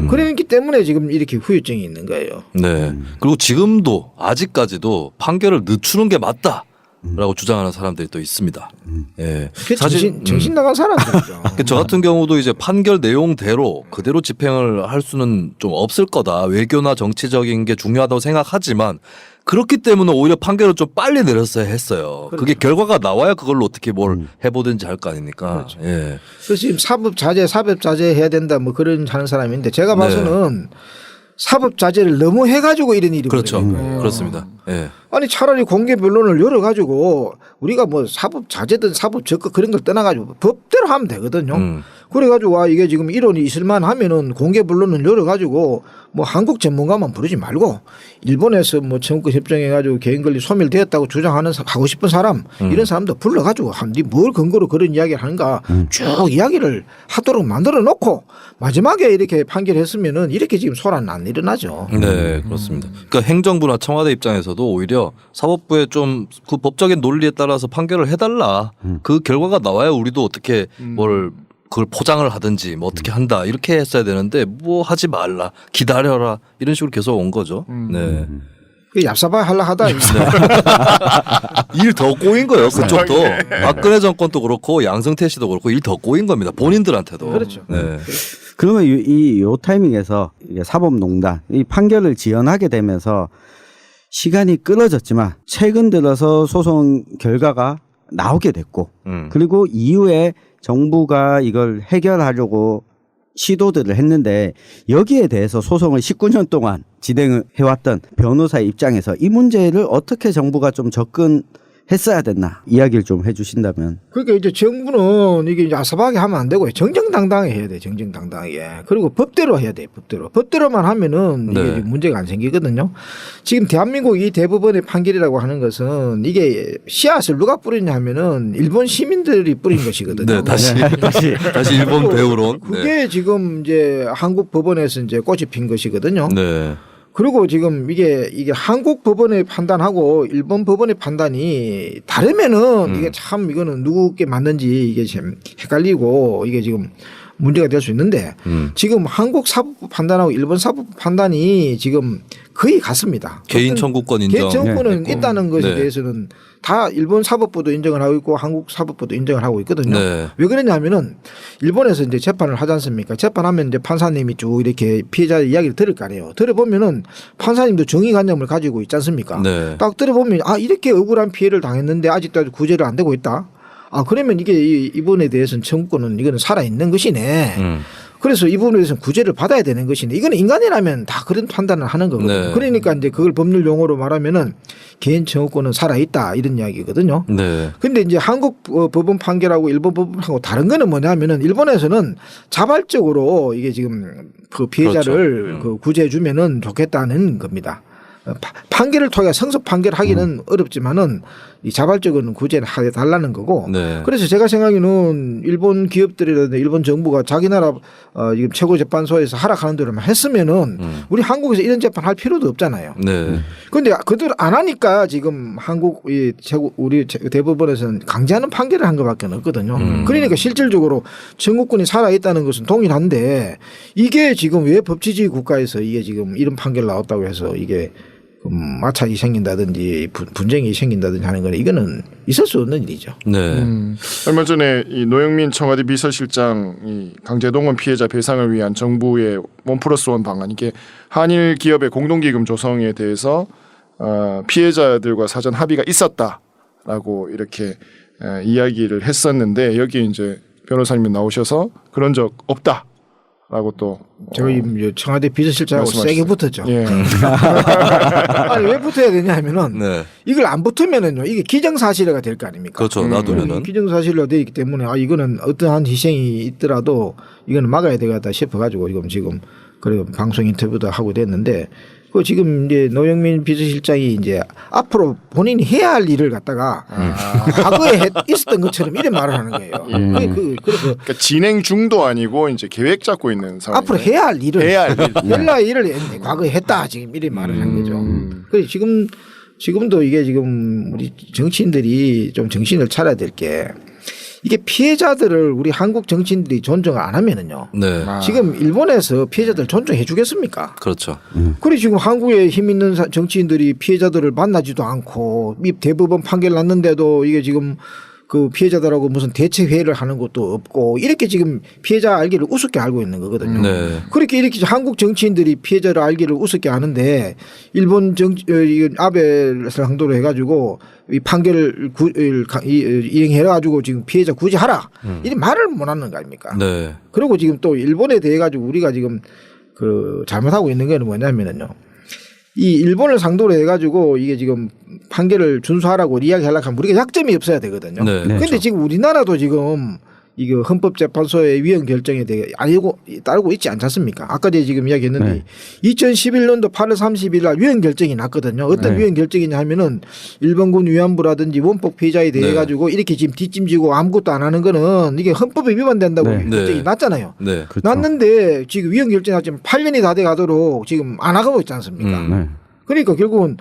그러기 때문에 지금 이렇게 후유증이 있는 거예요. 네. 그리고 지금도 아직까지도 판결을 늦추는 게 맞다라고 주장하는 사람들이 또 있습니다. 예. 그게 정신 나간 사람들이죠. 저 같은 경우도 이제 판결 내용대로 그대로 집행을 할 수는 좀 없을 거다. 외교나 정치적인 게 중요하다고 생각하지만 그렇기 때문에 오히려 판결을 좀 빨리 내렸어야 했어요. 그렇죠. 그게 결과가 나와야 그걸로 어떻게 뭘 해보든지 할 거 아닙니까? 그렇죠. 예. 그래서 지금 사법자제 해야 된다 뭐 그런 하는 사람인데 제가 봐서는 사법자제를 너무 해가지고 이런 일이 그렇죠. 벌어진 거예요. 그렇습니다. 예. 아니 차라리 공개 변론을 열어가지고 우리가 뭐 사법자제든 사법적극 그런 걸 떠나가지고 법대로 하면 되거든요. 그래가지고 이게 지금 이론이 있을만 하면은 공개 변론을 열어가지고 뭐 한국 전문가만 부르지 말고 일본에서 뭐 청구권 협정해가지고 개인권리 소멸되었다고 주장하는 하고 싶은 사람 이런 사람도 불러가지고 니 뭘 근거로 그런 이야기를 하는가 쭉 이야기를 하도록 만들어 놓고 마지막에 이렇게 판결했으면은 이렇게 지금 소란 안 일어나죠. 네, 그렇습니다. 그러니까 행정부나 청와대 입장에서도 오히려 사법부의 좀 그 법적인 논리에 따라서 판결을 해달라. 그 결과가 나와야 우리도 어떻게 뭘 그걸 포장을 하든지 뭐 어떻게 한다 이렇게 했어야 되는데 뭐 하지 말라 기다려라 이런 식으로 계속 온 거죠. 네. 그 얍사바 하려 하다 일 더 꼬인 거예요. 그쪽도 박근혜 정권도 그렇고 양승태 씨도 그렇고 일 더 꼬인 겁니다. 본인들한테도. 그렇죠. 네. 그러면 요 타이밍에서 이게 사법농단 이 판결을 지연하게 되면서 시간이 끊어졌지만 최근 들어서 소송 결과가 나오게 됐고 그리고 이후에 정부가 이걸 해결하려고 시도들을 했는데 여기에 대해서 소송을 19년 동안 진행을 해왔던 변호사의 입장에서 이 문제를 어떻게 정부가 좀 접근해야 했어야 됐나 이야기를 좀 해주신다면. 그러니까 이제 정부는 이게 이제 아사바하게 하면 안 되고 정정당당하게 해야 돼. 정정당당하게. 그리고 법대로 해야 돼. 법대로만 하면은 이게 네. 문제가 안 생기거든요. 지금 대한민국 이 대법원의 판결이라고 하는 것은 이게 씨앗을 누가 뿌리냐 하면은 일본 시민들이 뿌린 것이거든요. 네, 다시 일본 배우론. 그게 지금 이제 한국 법원에서 이제 꽃이 핀 것이거든요. 네. 그리고 지금 이게 한국 법원의 판단하고 일본 법원의 판단이 다르면은 이게 참 이거는 누구께 맞는지 이게 참 헷갈리고 이게 지금 문제가 될 수 있는데 지금 한국 사법부 판단하고 일본 사법부 판단이 지금 거의 같습니다. 개인 청구권 인정. 개인 청구권은 했고. 있다는 것에 네. 대해서는 다 일본 사법부도 인정을 하고 있고 한국 사법부도 인정을 하고 있거든요. 네. 왜 그러냐면은 일본에서 이제 재판을 하지 않습니까? 재판하면 이제 판사님이 쭉 이렇게 피해자 이야기를 들을 거 아니에요. 들어보면은 판사님도 정의관념을 가지고 있지 않습니까? 네. 딱 들어보면 아 이렇게 억울한 피해를 당했는데 아직도 구제를 안 되고 있다. 아 그러면 이게 이분에 대해서는 청구권은 이거는 살아 있는 것이네. 그래서 이 부분에 대해서는 구제를 받아야 되는 것인데 이거는 인간이라면 다 그런 판단을 하는 거거든요. 네. 그러니까 이제 그걸 법률 용어로 말하면은 개인 청구권은 살아 있다 이런 이야기거든요. 네. 근데 이제 한국 법원 판결하고 일본 법원하고 다른 거는 뭐냐면은 일본에서는 자발적으로 이게 지금 그 피해자를 그렇죠. 그 구제해 주면은 좋겠다는 겁니다. 판결을 통해 성립 판결하기는 어렵지만은 이 자발적으로는 구제를 해달라는 거고. 네. 그래서 제가 생각에는 일본 기업들이라든지 일본 정부가 자기 나라 지금 최고재판소에서 하락하는 대로만 했으면은 우리 한국에서 이런 재판 할 필요도 없잖아요. 네. 그런데 그들 안 하니까 지금 한국 우리 대법원에서는 강제하는 판결을 한 것밖에 없거든요. 그러니까 실질적으로 청구권이 살아 있다는 것은 동일한데 이게 지금 왜 법치주의 국가에서 이게 지금 이런 판결 나왔다고 해서 이게 마찰이 생긴다든지 분쟁이 생긴다든지 하는 건 이거는 있을 수 없는 일이죠. 네. 얼마 전에 이 노영민 청와대 비서실장이 강제동원 피해자 배상을 위한 정부의 1+1 방안 이게 한일 기업의 공동기금 조성에 대해서 피해자들과 사전 합의가 있었다라고 이렇게 이야기를 했었는데 여기 이제 변호사님이 나오셔서 그런 적 없다. 라고 또 저희 청와대 비서실장하고 세게 붙었죠. 예. 아니 왜 붙어야 되냐 하면은 네. 이걸 안 붙으면은요 이게 기정사실화가 될 거 아닙니까? 그렇죠. 놔두면은. 기정사실화 되기 때문에 아 이거는 어떠한 희생이 있더라도 이거는 막아야 되겠다 싶어가지고 지금 그리고 방송 인터뷰도 하고 됐는데 그 지금 이제 노영민 비서실장이 이제 앞으로 본인이 해야 할 일을 갖다가 과거에 있었던 것처럼 이런 말을 하는 거예요. 그래서 그러니까 진행 중도 아니고 이제 계획 잡고 있는 상황. 앞으로 해야 할 일을 해야 할 일. 헬라 일을 과거에 했다 지금 이런 말을 한 거죠. 그래서 지금도 이게 지금 우리 정치인들이 좀 정신을 차려야 될 게 이게 피해자들을 우리 한국 정치인들이 존중을 안 하면은요. 네. 지금 일본에서 피해자들 존중해 주겠습니까? 그렇죠. 그래 지금 한국에 힘 있는 정치인들이 피해자들을 만나지도 않고 이 대법원 판결 났는데도 이게 지금 그 피해자들하고 무슨 대체 회의를 하는 것도 없고 이렇게 지금 피해자 알기를 우습게 알고 있는 거거든요. 네. 그렇게 이렇게 한국 정치인들이 피해자를 알기를 우습게 아는데 일본 아베를 상도로 해가지고 이 판결을 이행해가지고 지금 피해자 구제하라 이런 말을 못 하는 거 아닙니까? 네. 그리고 지금 또 일본에 대해 가지고 우리가 지금 그 잘못하고 있는 건 뭐냐면은요. 이 일본을 상도로 해가지고 이게 지금 판결을 준수하라고 이야기하려고 하면 우리가 약점이 없어야 되거든요. 네. 그런데 그렇죠. 지금 우리나라도 지금 이거 헌법재판소의 위헌 결정에 대해 따르고 있지 않지 않습니까? 아까 전에 지금 이야기했는데 2011년도 8월 30일 날 위헌 결정이 났거든요. 어떤 위헌 결정이냐 하면은 일본군 위안부라든지 원폭 피해자에 대해 가지고 이렇게 지금 뒷짐지고 아무것도 안 하는 거는 이게 헌법에 위반된다고 결정이 네. 났잖아요. 네. 그렇죠. 났는데 지금 위헌 결정이 났지만 8년이 다 돼 가도록 지금 안 하고 있지 않습니까? 네. 그러니까 결국은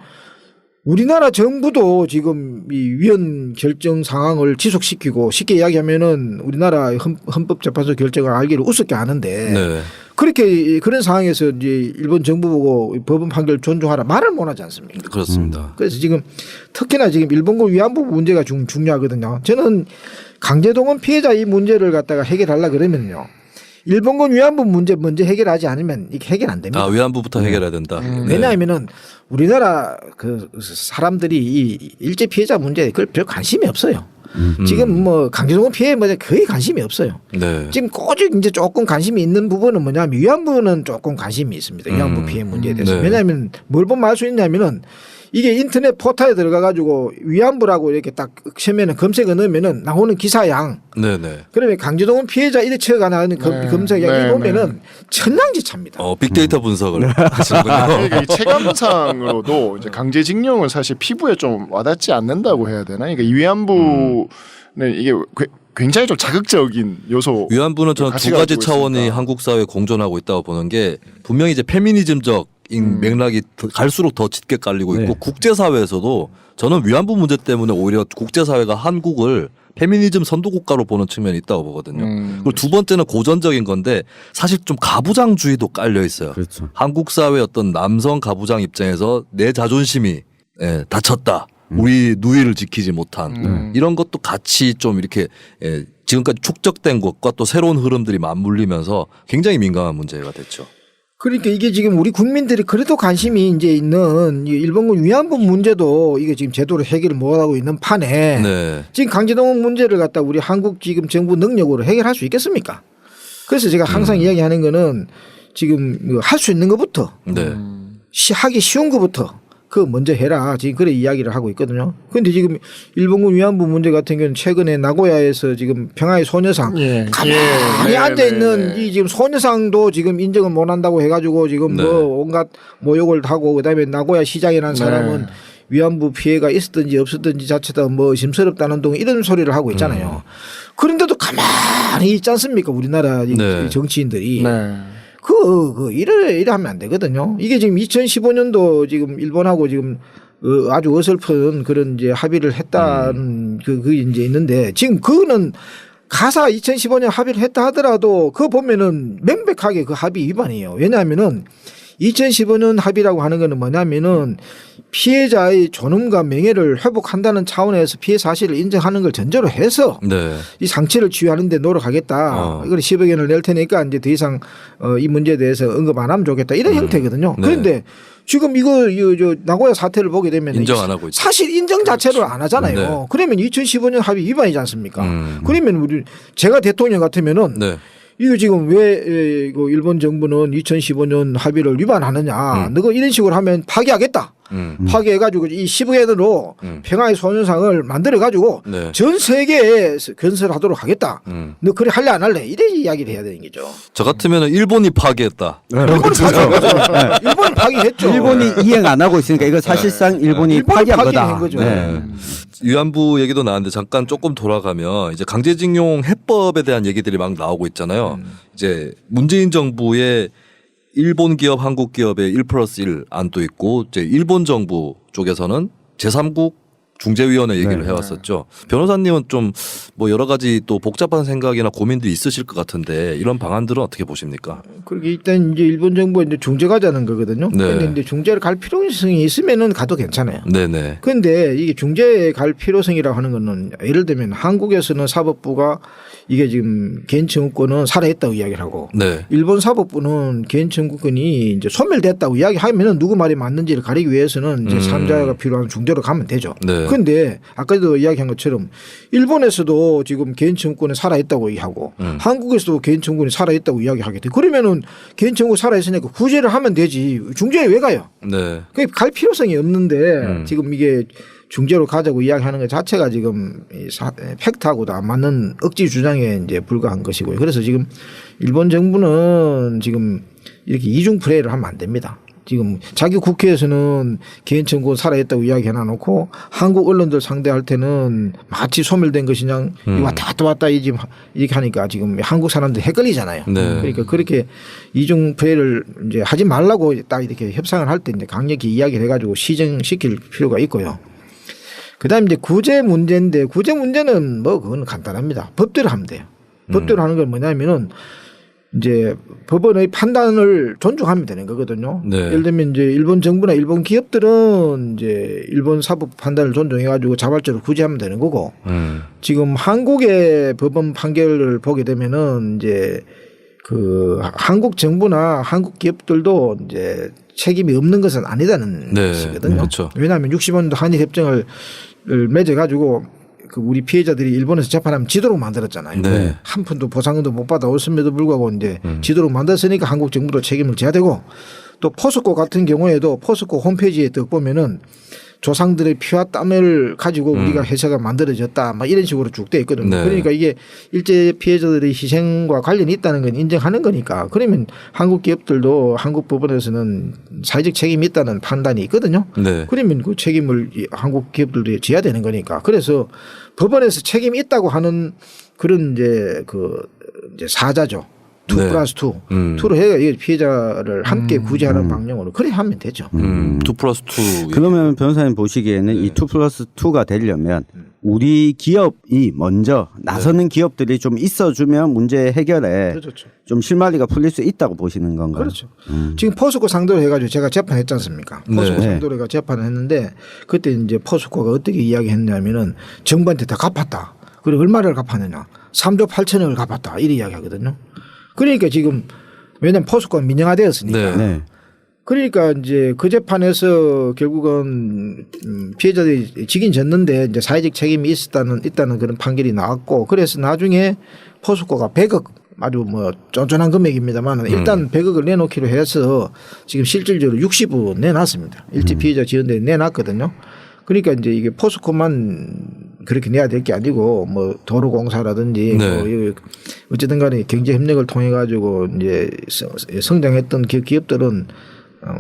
우리나라 정부도 지금 이 위헌 결정 상황을 지속시키고 쉽게 이야기하면은 우리나라 헌법재판소 결정을 알기를 우습게 아는데 네. 그렇게 그런 상황에서 이제 일본 정부 보고 법원 판결 존중하라 말을 못 하지 않습니까? 그렇습니다. 그래서 지금 특히나 지금 일본군 위안부 문제가 중요하거든요. 저는 강제동원 피해자 이 문제를 갖다가 해결하려 그러면요. 일본군 위안부 문제 먼저 해결하지 않으면 이게 해결 안 됩니다. 아, 위안부부터 해결해야 된다. 네. 왜냐하면은 우리나라 그 사람들이 이 일제 피해자 문제에 그걸 별 관심이 없어요. 지금 뭐 강제동원 피해 문제 거의 관심이 없어요. 네. 지금 꼬직 이제 조금 관심이 있는 부분은 뭐냐면 위안부는 조금 관심이 있습니다. 위안부 피해 문제에 대해서. 네. 왜냐하면 뭘 보면 알 수 있냐면은 이게 인터넷 포털에 들어가 가지고 위안부라고 이렇게 딱 치면은 검색어 넣으면은 나오는 기사양. 네네. 그러면 강제동원 피해자 이래 쳐가 나오는 검색량이 네, 보면은 천양지차입니다. 빅데이터 분석을 하시는군요. 그러니까 이 체감상으로도 이제 강제징용은 사실 피부에 좀 와닿지 않는다고 해야 되나? 그러니까 이 위안부는 이게 굉장히 좀 자극적인 요소. 위안부는 저는 두 가치가 가지 가지고 차원이 있으니까. 한국 사회에 공존하고 있다고 보는 게 분명히 이제 페미니즘적 맥락이 갈수록 더 짙게 깔리고 있고 네. 국제사회에서도 저는 위안부 문제 때문에 오히려 국제사회가 한국을 페미니즘 선도국가로 보는 측면이 있다고 보거든요. 그리고 두 번째는 고전적인 건데 사실 좀 가부장주의도 깔려 있어요. 그렇죠. 한국 사회 어떤 남성 가부장 입장에서 내 자존심이 다쳤다. 우리 누이를 지키지 못한 이런 것도 같이 좀 이렇게 지금까지 축적된 것과 또 새로운 흐름들이 맞물리면서 굉장히 민감한 문제가 됐죠. 그러니까 이게 지금 우리 국민들이 그래도 관심이 이제 있는 이 일본군 위안부 문제도 이게 지금 제대로 해결을 못하고 있는 판에 네. 지금 강제동원 문제를 갖다 우리 한국 지금 정부 능력으로 해결할 수 있겠습니까? 그래서 제가 항상 이야기하는 거는 지금 할 수 있는 것부터 네. 하기 쉬운 것부터 그거 먼저 해라. 지금 그래 이야기를 하고 있거든요. 그런데 지금 일본군 위안부 문제 같은 경우는 최근에 나고야에서 지금 평화의 소녀상 가만히 앉아 있는 이 지금 소녀상도 지금 인정을 못 한다고 해가지고 지금 네. 뭐 온갖 모욕을 하고 그다음에 나고야 시장이라는 사람은 위안부 피해가 있었든지 없었든지 자체다 뭐 심스럽다는 동 이런 소리를 하고 있잖아요. 그런데도 가만히 있지 않습니까? 우리나라 이 네. 정치인들이. 네. 이래 하면 안 되거든요. 이게 지금 2015년도 지금 일본하고 지금 아주 어설픈 그런 이제 합의를 했다는 그 이제 있는데 지금 그거는 가사 2015년 합의를 했다 하더라도 그거 보면은 명백하게 그 합의 위반이에요. 왜냐하면은 2015년 합의라고 하는 거는 뭐냐면은 피해자의 존엄과 명예를 회복한다는 차원에서 피해 사실을 인정하는 걸 전제로 해서 네. 이 상처를 치유하는 데 노력하겠다. 이걸 10억 원을 낼 테니까 이제 더 이상 이 문제에 대해서 언급 안 하면 좋겠다. 이런 형태거든요. 네. 그런데 지금 이거 저 나고야 사태를 보게 되면 인정 안 하고 있죠. 사실 인정 자체를 안 하잖아요. 네. 그러면 2015년 합의 위반이지 않습니까? 그러면 우리 제가 대통령 같으면은 네. 이거 지금 왜 이거 일본 정부는 2015년 합의를 위반하느냐. 너가 이런 식으로 하면 파기하겠다. 파기해가지고 이 10억엔으로 평화의 소녀상을 만들어가지고 네. 전 세계에 건설하도록 하겠다. 너 그래 할래 안 할래? 이래 이야기를 해야 되는 거죠. 저 같으면 일본이 파기했다. 일본이 파기했죠. 일본이 파기했죠. 일본이 이행 안 하고 있으니까 이거 사실상 일본이 일본이 파기한 파기한 거다. 거죠. 네. 위안부 얘기도 나왔는데 잠깐 조금 돌아가면 이제 강제징용 해법에 대한 얘기들이 막 나오고 있잖아요. 이제 문재인 정부의 일본 기업, 한국 기업의 1+1 안도 있고 이제 일본 정부 쪽에서는 제3국 중재위원회 얘기를 해왔었죠. 변호사님은 좀 뭐 여러 가지 또 복잡한 생각이나 고민들이 있으실 것 같은데 이런 방안들은 어떻게 보십니까? 그렇게 일단 이제 일본 정부가 이제 중재 가자는 거거든요. 네. 그런데 이제 중재를 갈 필요성이 있으면은 가도 괜찮아요. 네네. 그런데 이게 중재에 갈 필요성이라고 하는 거는 예를 들면 한국에서는 사법부가 이게 지금 개인 청구권은 살아있다고 이야기를 하고 네. 일본 사법부는 개인 청구권이 이제 소멸됐다고 이야기하면은 누구 말이 맞는지를 가리기 위해서는 이제 3자가 필요한 중재로 가면 되죠. 네. 그런데 아까도 이야기한 것처럼 일본에서도 지금 개인 청구권이 살아있다고 이야기하고 한국에서도 개인 청구권이 살아있다고 이야기하게 돼. 그러면은 개인 청구 살아있으니까 구제를 하면 되지. 중재에 왜 가요? 네. 그게 갈 필요성이 없는데 지금 이게 중재로 가자고 이야기하는 것 자체가 지금 팩트하고도 안 맞는 억지 주장에 이제 불과한 것이고요. 그래서 지금 일본 정부는 지금 이렇게 이중 플레이를 하면 안 됩니다. 지금 자기 국회에서는 개인 청구 살아있다고 이야기 해놔놓고 한국 언론들 상대할 때는 마치 소멸된 것이냐 왔다 이렇게 하니까 지금 한국 사람들 헷갈리잖아요. 네. 그러니까 그렇게 이중 플레이를 이제 하지 말라고 딱 이렇게 협상을 할 때 이제 강력히 이야기를 해가지고 시정시킬 필요가 있고요. 그다음에 이제 구제 문제인데 구제 문제는 뭐 그건 간단합니다. 법대로 하면 돼요. 법대로 하는 건 뭐냐면은 이제 법원의 판단을 존중하면 되는 거거든요. 네. 예를 들면 이제 일본 정부나 일본 기업들은 이제 일본 사법 판단을 존중해 가지고 자발적으로 구제하면 되는 거고 지금 한국의 법원 판결을 보게 되면은 이제 그 한국 정부나 한국 기업들도 이제 책임이 없는 것은 아니다는 네. 것이거든요. 그렇죠. 왜냐하면 60년도 한일 협정을 맺어 가지고 그 우리 피해자들이 일본에서 재판하면 지도록 만들었잖아요. 네. 한 푼도 보상금도 못 받아왔음에도 불구하고 이제 지도록 만들었으니까 한국 정부도 책임을 져야 되고 또 포스코 같은 경우에도 포스코 홈페이지에 딱 보면은 조상들의 피와 땀을 가지고 우리가 회사가 만들어졌다. 막 이런 식으로 쭉 돼 있거든요. 네. 그러니까 이게 일제 피해자들의 희생과 관련이 있다는 건 인정하는 거니까. 그러면 한국 기업들도 한국 법원에서는 사회적 책임이 있다는 판단이 있거든요. 네. 그러면 그 책임을 한국 기업들도 져야 되는 거니까. 그래서 법원에서 책임이 있다고 하는 그런 이제 이제 사자죠. 2 네. 플러스 2. 2로 해가 피해자를 함께 구제하는 방향으로 그래 하면 되죠. 2 플러스 2. 그러면 변호사님 보시기에는 이 2 플러스 2가 되려면 우리 기업이 먼저 나서는 기업들이 좀 있어주면 문제 해결에 그렇죠. 좀 실마리가 풀릴 수 있다고 보시는 건가요? 그렇죠. 지금 포스코 상대로 해가지고 제가 재판했지 않습니까? 포스코 네. 상대로 해가 재판을 했는데 그때 이제 포스코가 어떻게 이야기했냐면은 정부한테 다 갚았다. 그리고 얼마를 갚았느냐? 3조 8천억을 갚았다. 이렇게 이야기하거든요. 그러니까 지금 왜냐하면 포스코가 민영화되었으니까. 네. 네. 그러니까 이제 그 재판에서 결국은 피해자들이 지긴 졌는데 이제 사회적 책임이 있다는 그런 판결이 나왔고 그래서 나중에 포스코가 100억 아주 뭐 쫀쫀한 금액입니다만 일단 100억을 내놓기로 해서 지금 실질적으로 60억 내놨습니다. 일제 피해자 지원대에 내놨거든요. 그러니까 이제 이게 포스코만 그렇게 내야 될 게 아니고 뭐 도로공사라든지 네. 뭐 어쨌든 간에 경제 협력을 통해 가지고 이제 성장했던 기업들은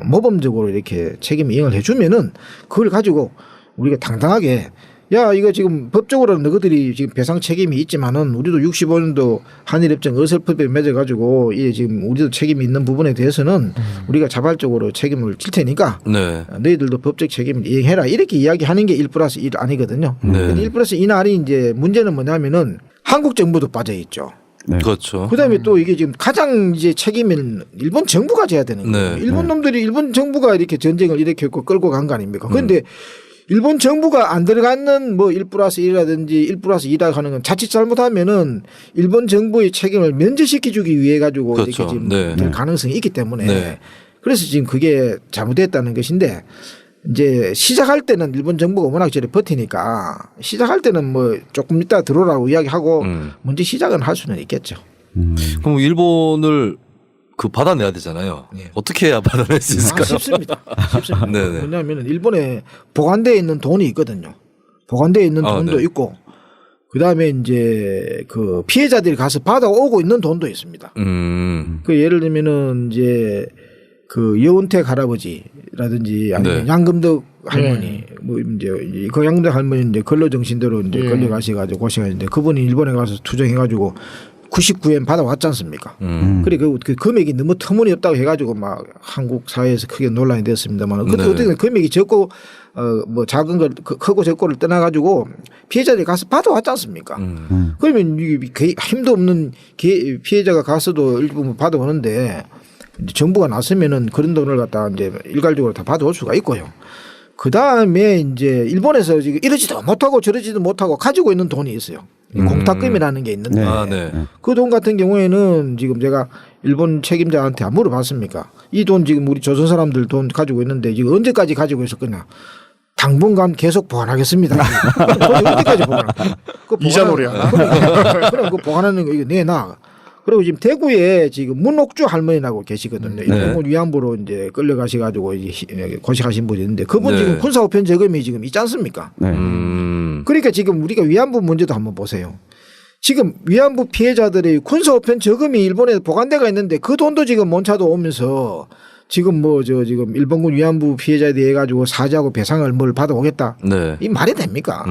모범적으로 이렇게 책임 이행을 해주면은 그걸 가지고 우리가 당당하게 야 이거 지금 법적으로는 너희들이 지금 배상 책임이 있지만은 우리도 65년도 한일협정 어설프게 맺어가지고 이게 지금 우리도 책임이 있는 부분에 대해서는 우리가 자발적으로 책임을 질 테니까 네. 너희들도 법적 책임을 이행해라 이렇게 이야기하는 게 1 플러스 1 아니거든요. 네. 1 플러스 2 날이 이제 문제는 뭐냐면은 한국 정부도 빠져 있죠. 네. 그렇죠. 그다음에 또 이게 지금 가장 이제 책임은 일본 정부가 져야 되는 거예요. 네. 일본 놈들이 일본 정부가 이렇게 전쟁을 일으켰고 끌고 간 거 아닙니까? 그런데 일본 정부가 안 들어가는 뭐 1 플러스 1이라든지 1 플러스 2라 하는 건 자칫 잘못하면은 일본 정부의 책임을 면제시켜 주기 위해 가지고 그렇죠. 이렇게 지금 네. 될 가능성이 있기 때문에 네. 그래서 지금 그게 잘못됐다는 것인데 이제 시작할 때는 일본 정부가 워낙 저리 버티니까 시작할 때는 뭐 조금 이따 들어오라고 이야기하고 먼저 시작은 할 수는 있겠죠. 그럼 일본을 받아내야 되잖아요. 네. 어떻게 해야 받아낼 수 있을까요? 쉽습니다. 쉽습니다. 네네. 왜냐하면 일본에 보관되어 있는 돈이 있거든요. 보관되어 있는 돈도 네. 있고 그다음에 이제 그 피해자들이 가서 받아오고 있는 돈도 있습니다. 그 예를 들면은 이제 그 여운택 할아버지라든지 아니면 네. 양금덕 할머니 뭐 이제 그 양금덕 할머니 이제 근로정신대로 이제 끌려가셔가지고 고생하는데 그분이 일본에 가서 투쟁해가지고 99엔 받아왔지 않습니까? 그래 그 금액이 너무 터무니없다고 해가지고 막 한국 사회에서 크게 논란이 됐습니다만 그때 네. 어떻게 금액이 적고 뭐 작은 걸 크고 적고를 떠나가지고 피해자들이 가서 받아왔지 않습니까? 그러면 이게 힘도 없는 피해자가 가서도 일부분 받아오는데 이제 정부가 나서면은 그런 돈을 갖다 이제 일괄적으로 다 받아올 수가 있고요. 그 다음에 이제 일본에서 지금 이러지도 못하고 저러지도 못하고 가지고 있는 돈이 있어요. 공탁금이라는 게 있는데 네. 그 돈 같은 경우에는 지금 제가 일본 책임자한테 안 물어봤습니까? 이 돈 지금 우리 조선 사람들 돈 가지고 있는데 지금 언제까지 가지고 있을 거냐? 당분간 계속 보관하겠습니다. 그럼 언제까지 보관할까? 이자놀이야. 그럼 그 보관하는 거 이거 내놔. 그리고 지금 대구에 지금 문옥주 할머니라고 계시거든요. 일본 위안부로 이제 끌려가셔가지고 고식하신 분이 있는데 그분 네. 지금 군사우편 저금이 지금 있지 않습니까? 네. 그러니까 지금 우리가 위안부 문제도 한번 보세요. 지금 위안부 피해자들의 군사우편 저금이 일본에 보관대가 있는데 그 돈도 지금 먼차도 오면서 지금 뭐 지금 일본군 위안부 피해자에 대해 가지고 사죄하고 배상을 뭘 받아오겠다. 네. 이 말이 됩니까?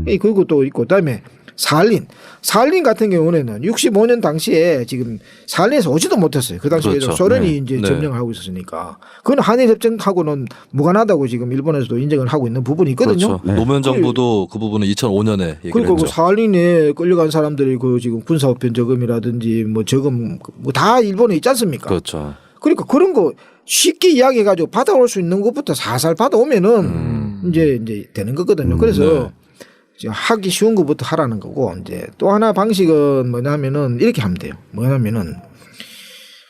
그리고 또 있고 그다음에 사할린 같은 경우에는 65년 당시에 지금 사할린에서 오지도 못했어요. 그 당시에 그렇죠. 소련이 네. 이제 네. 점령을 하고 있었으니까. 그건 한일협정하고는 무관하다고 지금 일본에서도 인정을 하고 있는 부분이 있거든요. 그렇죠. 노무현 정부도 그 부분은 2005년에 얘기를 그리고 그 했죠. 사할린에 끌려간 사람들이 그 지금 군사우편 저금이라든지 뭐 저금 뭐 다 일본에 있지 않습니까? 그렇죠. 그러니까 그런 거 쉽게 이야기해가지고 받아올 수 있는 것부터 살살 받아오면은 이제 되는 거거든요. 그래서 네. 하기 쉬운 것부터 하라는 거고 이제 또 하나 방식은 뭐냐면은 이렇게 하면 돼요. 뭐냐면은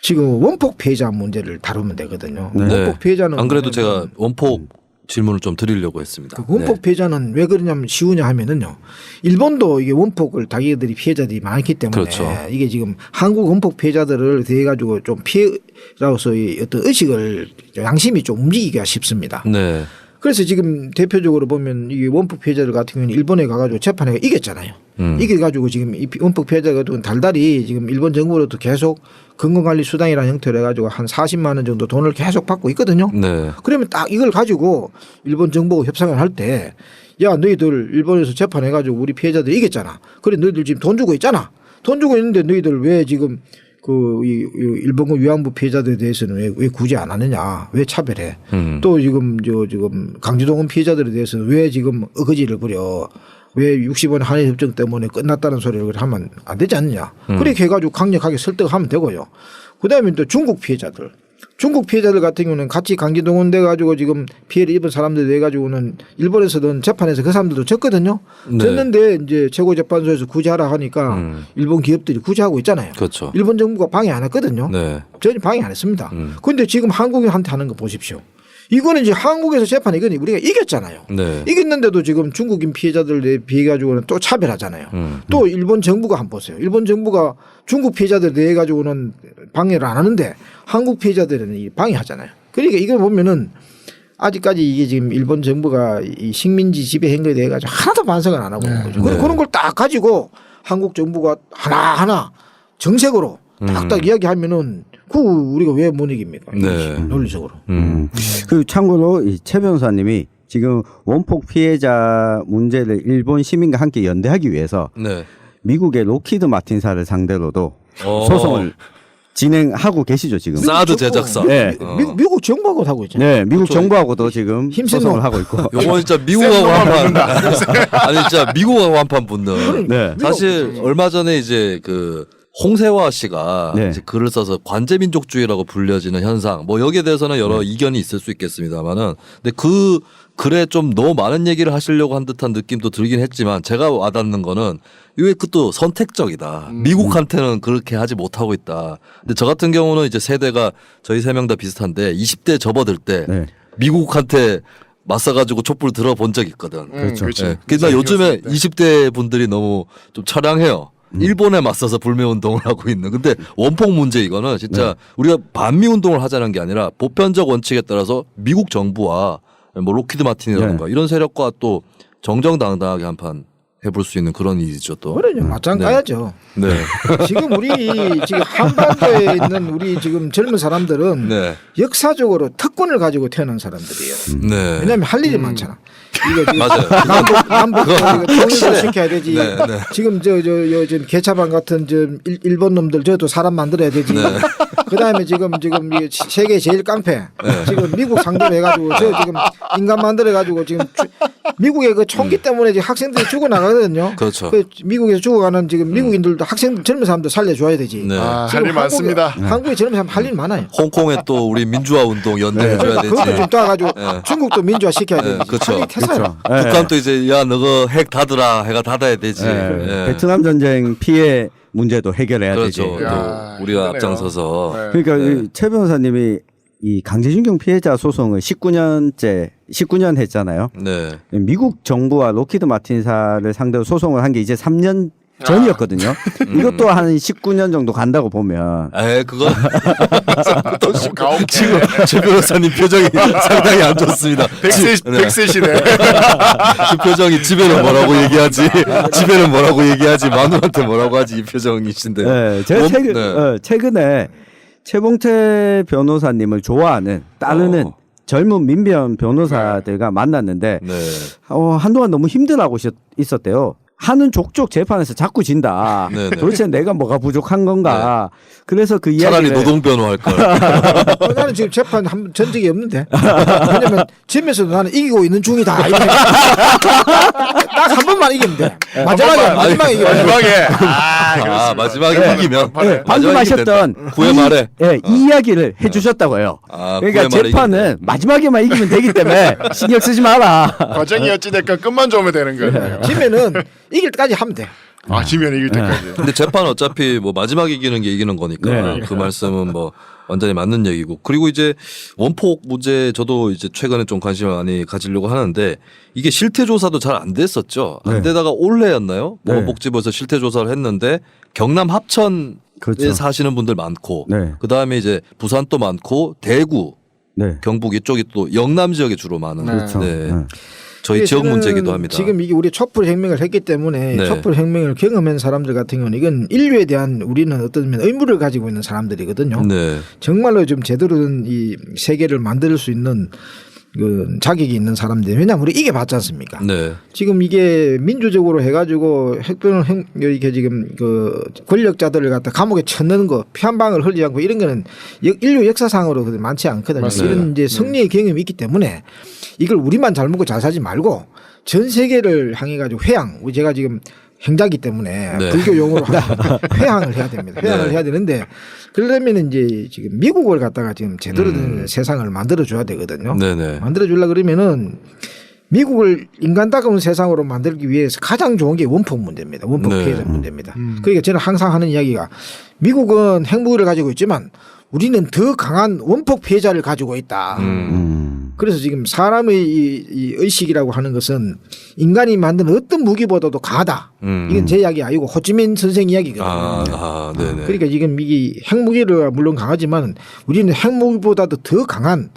지금 원폭 피해자 문제를 다루면 되거든요. 네. 원폭 피해자는 안 그래도 뭐냐면 제가 원폭 질문을 좀 드리려고 했습니다. 그 원폭 피해자는 왜 그러냐면 쉬우냐 하면은요. 일본도 이게 원폭을 자기들이 피해자들이 많기 때문에 그렇죠. 이게 지금 한국 원폭 피해자들을 대해 가지고 좀 피해라고서의 어떤 의식을 양심이 좀 움직이기가 쉽습니다. 네. 그래서 지금 대표적으로 보면 이 원폭 피해자들 같은 경우는 일본에 가가지고 재판에 이겼잖아요. 이겨가지고 지금 이 원폭 피해자가 달달이 지금 일본 정부로부터 계속 건강관리 수당이라는 형태로 해가지고 한 40만 원 정도 돈을 계속 받고 있거든요. 네. 그러면 딱 이걸 가지고 일본 정부가 협상을 할 때 야 너희들 일본에서 재판해가지고 우리 피해자들 이겼잖아. 그래 너희들 지금 돈 주고 있잖아. 돈 주고 있는데 너희들 왜 지금 이 일본군 위안부 피해자들에 대해서는 왜 구제 안 하느냐? 왜 차별해? 또 지금 지금 강제동원 피해자들에 대해서는 왜 지금 어거지를 부려? 왜 60원 한일 협정 때문에 끝났다는 소리를 하면 안 되지 않느냐? 그렇게 해가지고 강력하게 설득하면 되고요. 그다음에 또 중국 피해자들. 중국 피해자들 같은 경우는 같이 강제동원돼 가지고 지금 피해를 입은 사람들 돼 가지고는 일본에서든 재판에서 그 사람들도 졌거든요. 네. 졌는데 이제 최고재판소에서 구제하라 하니까 일본 기업들이 구제하고 있잖아요. 그렇죠. 일본 정부가 방해 안 했거든요. 네. 전혀 방해 안 했습니다. 그런데 지금 한국인한테 하는 거 보십시오. 이거는 이제 한국에서 재판에 이건 우리가 이겼잖아요. 네. 이겼는데도 지금 중국인 피해자들에 비해 가지고는 또 차별하잖아요. 또 일본 정부가 한번 보세요. 일본 정부가 중국 피해자들에 대해 가지고는 방해를 안 하는데 한국 피해자들은 방해하잖아요. 그러니까 이걸 보면은 아직까지 이게 지금 일본 정부가 이 식민지 지배 행위에 대해 가지고 하나도 반성을 안 하고 있는 거죠. 네. 그런 걸 딱 가지고 한국 정부가 하나하나 정색으로 딱딱 이야기하면은 그 우리가 왜 못 이깁니까? 네. 논리적으로. 그 참고로 이 최 변호사님이 지금 원폭 피해자 문제를 일본 시민과 함께 연대하기 위해서 네. 미국의 로키드 마틴사를 상대로도 어. 소송을 진행하고 계시죠 지금. 사드 제작사. 네. 미국 정부하고 하고 있잖아요. 네, 미국 그렇죠. 정부하고도 지금 힘센 소송을 놈. 하고 있고. 요거 진짜 미국하고 한판 아니 진짜 미국하고 한판 붙는. 네. 사실 얼마 전에 이제 그 홍세화 씨가 네. 이제 글을 써서 관제민족주의라고 불려지는 현상 뭐 여기에 대해서는 여러 이견이 있을 수 있겠습니다만은 근데 그 글에 좀 너무 많은 얘기를 하시려고 한 듯한 느낌도 들긴 했지만 제가 와닿는 거는 왜 그것도 선택적이다. 미국한테는 그렇게 하지 못하고 있다. 근데 저 같은 경우는 이제 세대가 저희 세 명 다 비슷한데 20대 접어들 때 네. 미국한테 맞서가지고 촛불 들어본 적 있거든. 그렇죠. 네. 그래서 요즘에 20대 분들이 너무 좀 처량해요. 일본에 맞서서 불매 운동을 하고 있는. 근데 원폭 문제 이거는 진짜 우리가 반미 운동을 하자는 게 아니라 보편적 원칙에 따라서 미국 정부와 뭐 로키드 마틴이라든가 이런 세력과 또 정정당당하게 한판 해볼 수 있는 그런 일이죠 또. 그러죠. 맞짱 까야죠. 네. 지금 우리 지금 한반도에 있는 우리 지금 젊은 사람들은 네. 역사적으로 특권을 가지고 태어난 사람들이에요. 네. 왜냐하면 할 일이 많잖아. 이거 지금 맞아요. 남북 통일을 시켜야 되지. 네, 네. 지금 지금 개차반 같은 일본 놈들 저도 사람 만들어야 되지. 그다음에 지금 이 세계 제일 깡패 지금 미국 상대로 해가지고 저 지금 인간 만들어가지고 지금 미국의 그 총기 때문에 지금 학생들이 죽어 나가거든요. 그렇죠. 그 미국에서 죽어가는 지금 미국인들도 학생 젊은 사람들 살려줘야 되지. 네. 할 일 많습니다. 한국의 젊은 사람 할 일 많아요. 홍콩에 또 우리 민주화 운동 연대해줘야 되지. 그것도 좀 따가지고 중국도 민주화 시켜야 되지. 그렇죠. 할 일이 태산이야. 북한도 이제 야 너가 핵 닫으라 해가 닫아야 되지. 네. 예. 베트남 전쟁 피해 문제도 해결해야 그렇죠. 되지. 야, 또 우리가 힘드네요. 앞장서서 네. 그러니까 네. 이최 변호사님이 이 강제징용 피해자 소송을 19년 했잖아요. 네. 미국 정부와 로키드 마틴사를 상대로 소송을 한 게 이제 3년 전이었거든요. 이것도 한 19년 정도 간다고 보면. 에 그거 가혹해. 지금 최 변호사님 표정이 상당히 안 좋습니다. 백세시네. 그 표정이 집에는 뭐라고 얘기하지? 집에는 뭐라고 얘기하지? 마누라한테 뭐라고 하지? 이 표정이신데. 네, 제가 네. 최근에 최봉태 변호사님을 좋아하는 따르는 젊은 민변 변호사들과 만났는데 네. 한동안 너무 힘들어하고 있었대요. 하는 족족 재판에서 자꾸 진다. 네네. 도대체 내가 뭐가 부족한 건가. 그래서 그 차라리 이야기를 노동변호 할 걸. 나는 지금 재판 한 전 적이 없는데. 왜냐면 집에서도 나는 이기고 있는 중이다. 딱 한 번만 이기면 돼. 마지막에 이기면 돼. 아, 마지막에 이기면. 방금 마지막에 하셨던 이기면 9회 말에. 이 이야기를 해주셨다고 해요. 아, 그러니까 9회 말에 재판은 마지막에만 이기면 되기 때문에 신경 쓰지 마라. 과정이 어찌됐건 끝만 좋으면 되는 거예요. 지면은 이길 때까지 하면 돼. 지면 이길 때까지. 근데 재판 어차피 뭐 마지막 이기는 게 이기는 거니까 네. 그 말씀은 뭐 완전히 맞는 얘기고. 그리고 이제 원폭 문제 저도 이제 최근에 좀 관심을 많이 가지려고 하는데 이게 실태 조사도 잘 안 됐었죠. 안 네. 되다가 올해였나요? 네. 보건복지부에서 실태 조사를 했는데 경남 합천에 그렇죠. 사시는 분들 많고 네. 그 다음에 이제 부산도 많고 대구, 네. 경북 이쪽이 또 영남 지역에 주로 많은. 그렇죠. 네. 네. 저희 지역 저는 문제이기도 합니다. 지금 이게 우리 촛불혁명을 했기 때문에 네. 촛불혁명을 경험한 사람들 같은 경우는 이건 인류에 대한 우리는 어떤 면 의무를 가지고 있는 사람들이거든요. 네. 정말로 좀 제대로 된 이 세계를 만들 수 있는 그 자격이 있는 사람들. 왜냐하면 우리 이겨봤지 않습니까? 네. 지금 이게 민주적으로 해가지고 핵변을 이렇게 지금 그 권력자들을 갖다 감옥에 쳐넣는 거, 피 한 방울 흘리지 않고 이런 거는 인류 역사상으로 많지 않거든요. 맞습니다. 이런 이제 승리의 경험이 있기 때문에 이걸 우리만 잘 먹고 잘 사지 말고 전 세계를 향해 가지고 회양, 제가 지금 행자기 때문에 네. 불교 용어로 회항을 해야 됩니다. 회항을 네. 해야 되는데 그러려면 이제 지금 미국을 갖다가 지금 제대로 된 세상을 만들어 줘야 되거든요. 네네. 만들어 주려 그러면은 미국을 인간다운 세상으로 만들기 위해서 가장 좋은 게 원폭 문제입니다. 원폭 네. 피해자 문제입니다. 그러니까 저는 항상 하는 이야기가 미국은 핵무기를 가지고 있지만 우리는 더 강한 원폭 피해자를 가지고 있다. 그래서 지금 사람의 이 의식이라고 하는 것은 인간이 만든 어떤 무기보다도 강하다. 이건 제 이야기 아니고 호치민 선생 이야기거든요. 네네. 그러니까 지금 이게 핵무기를 물론 강하지만 우리는 핵무기보다도 더 강한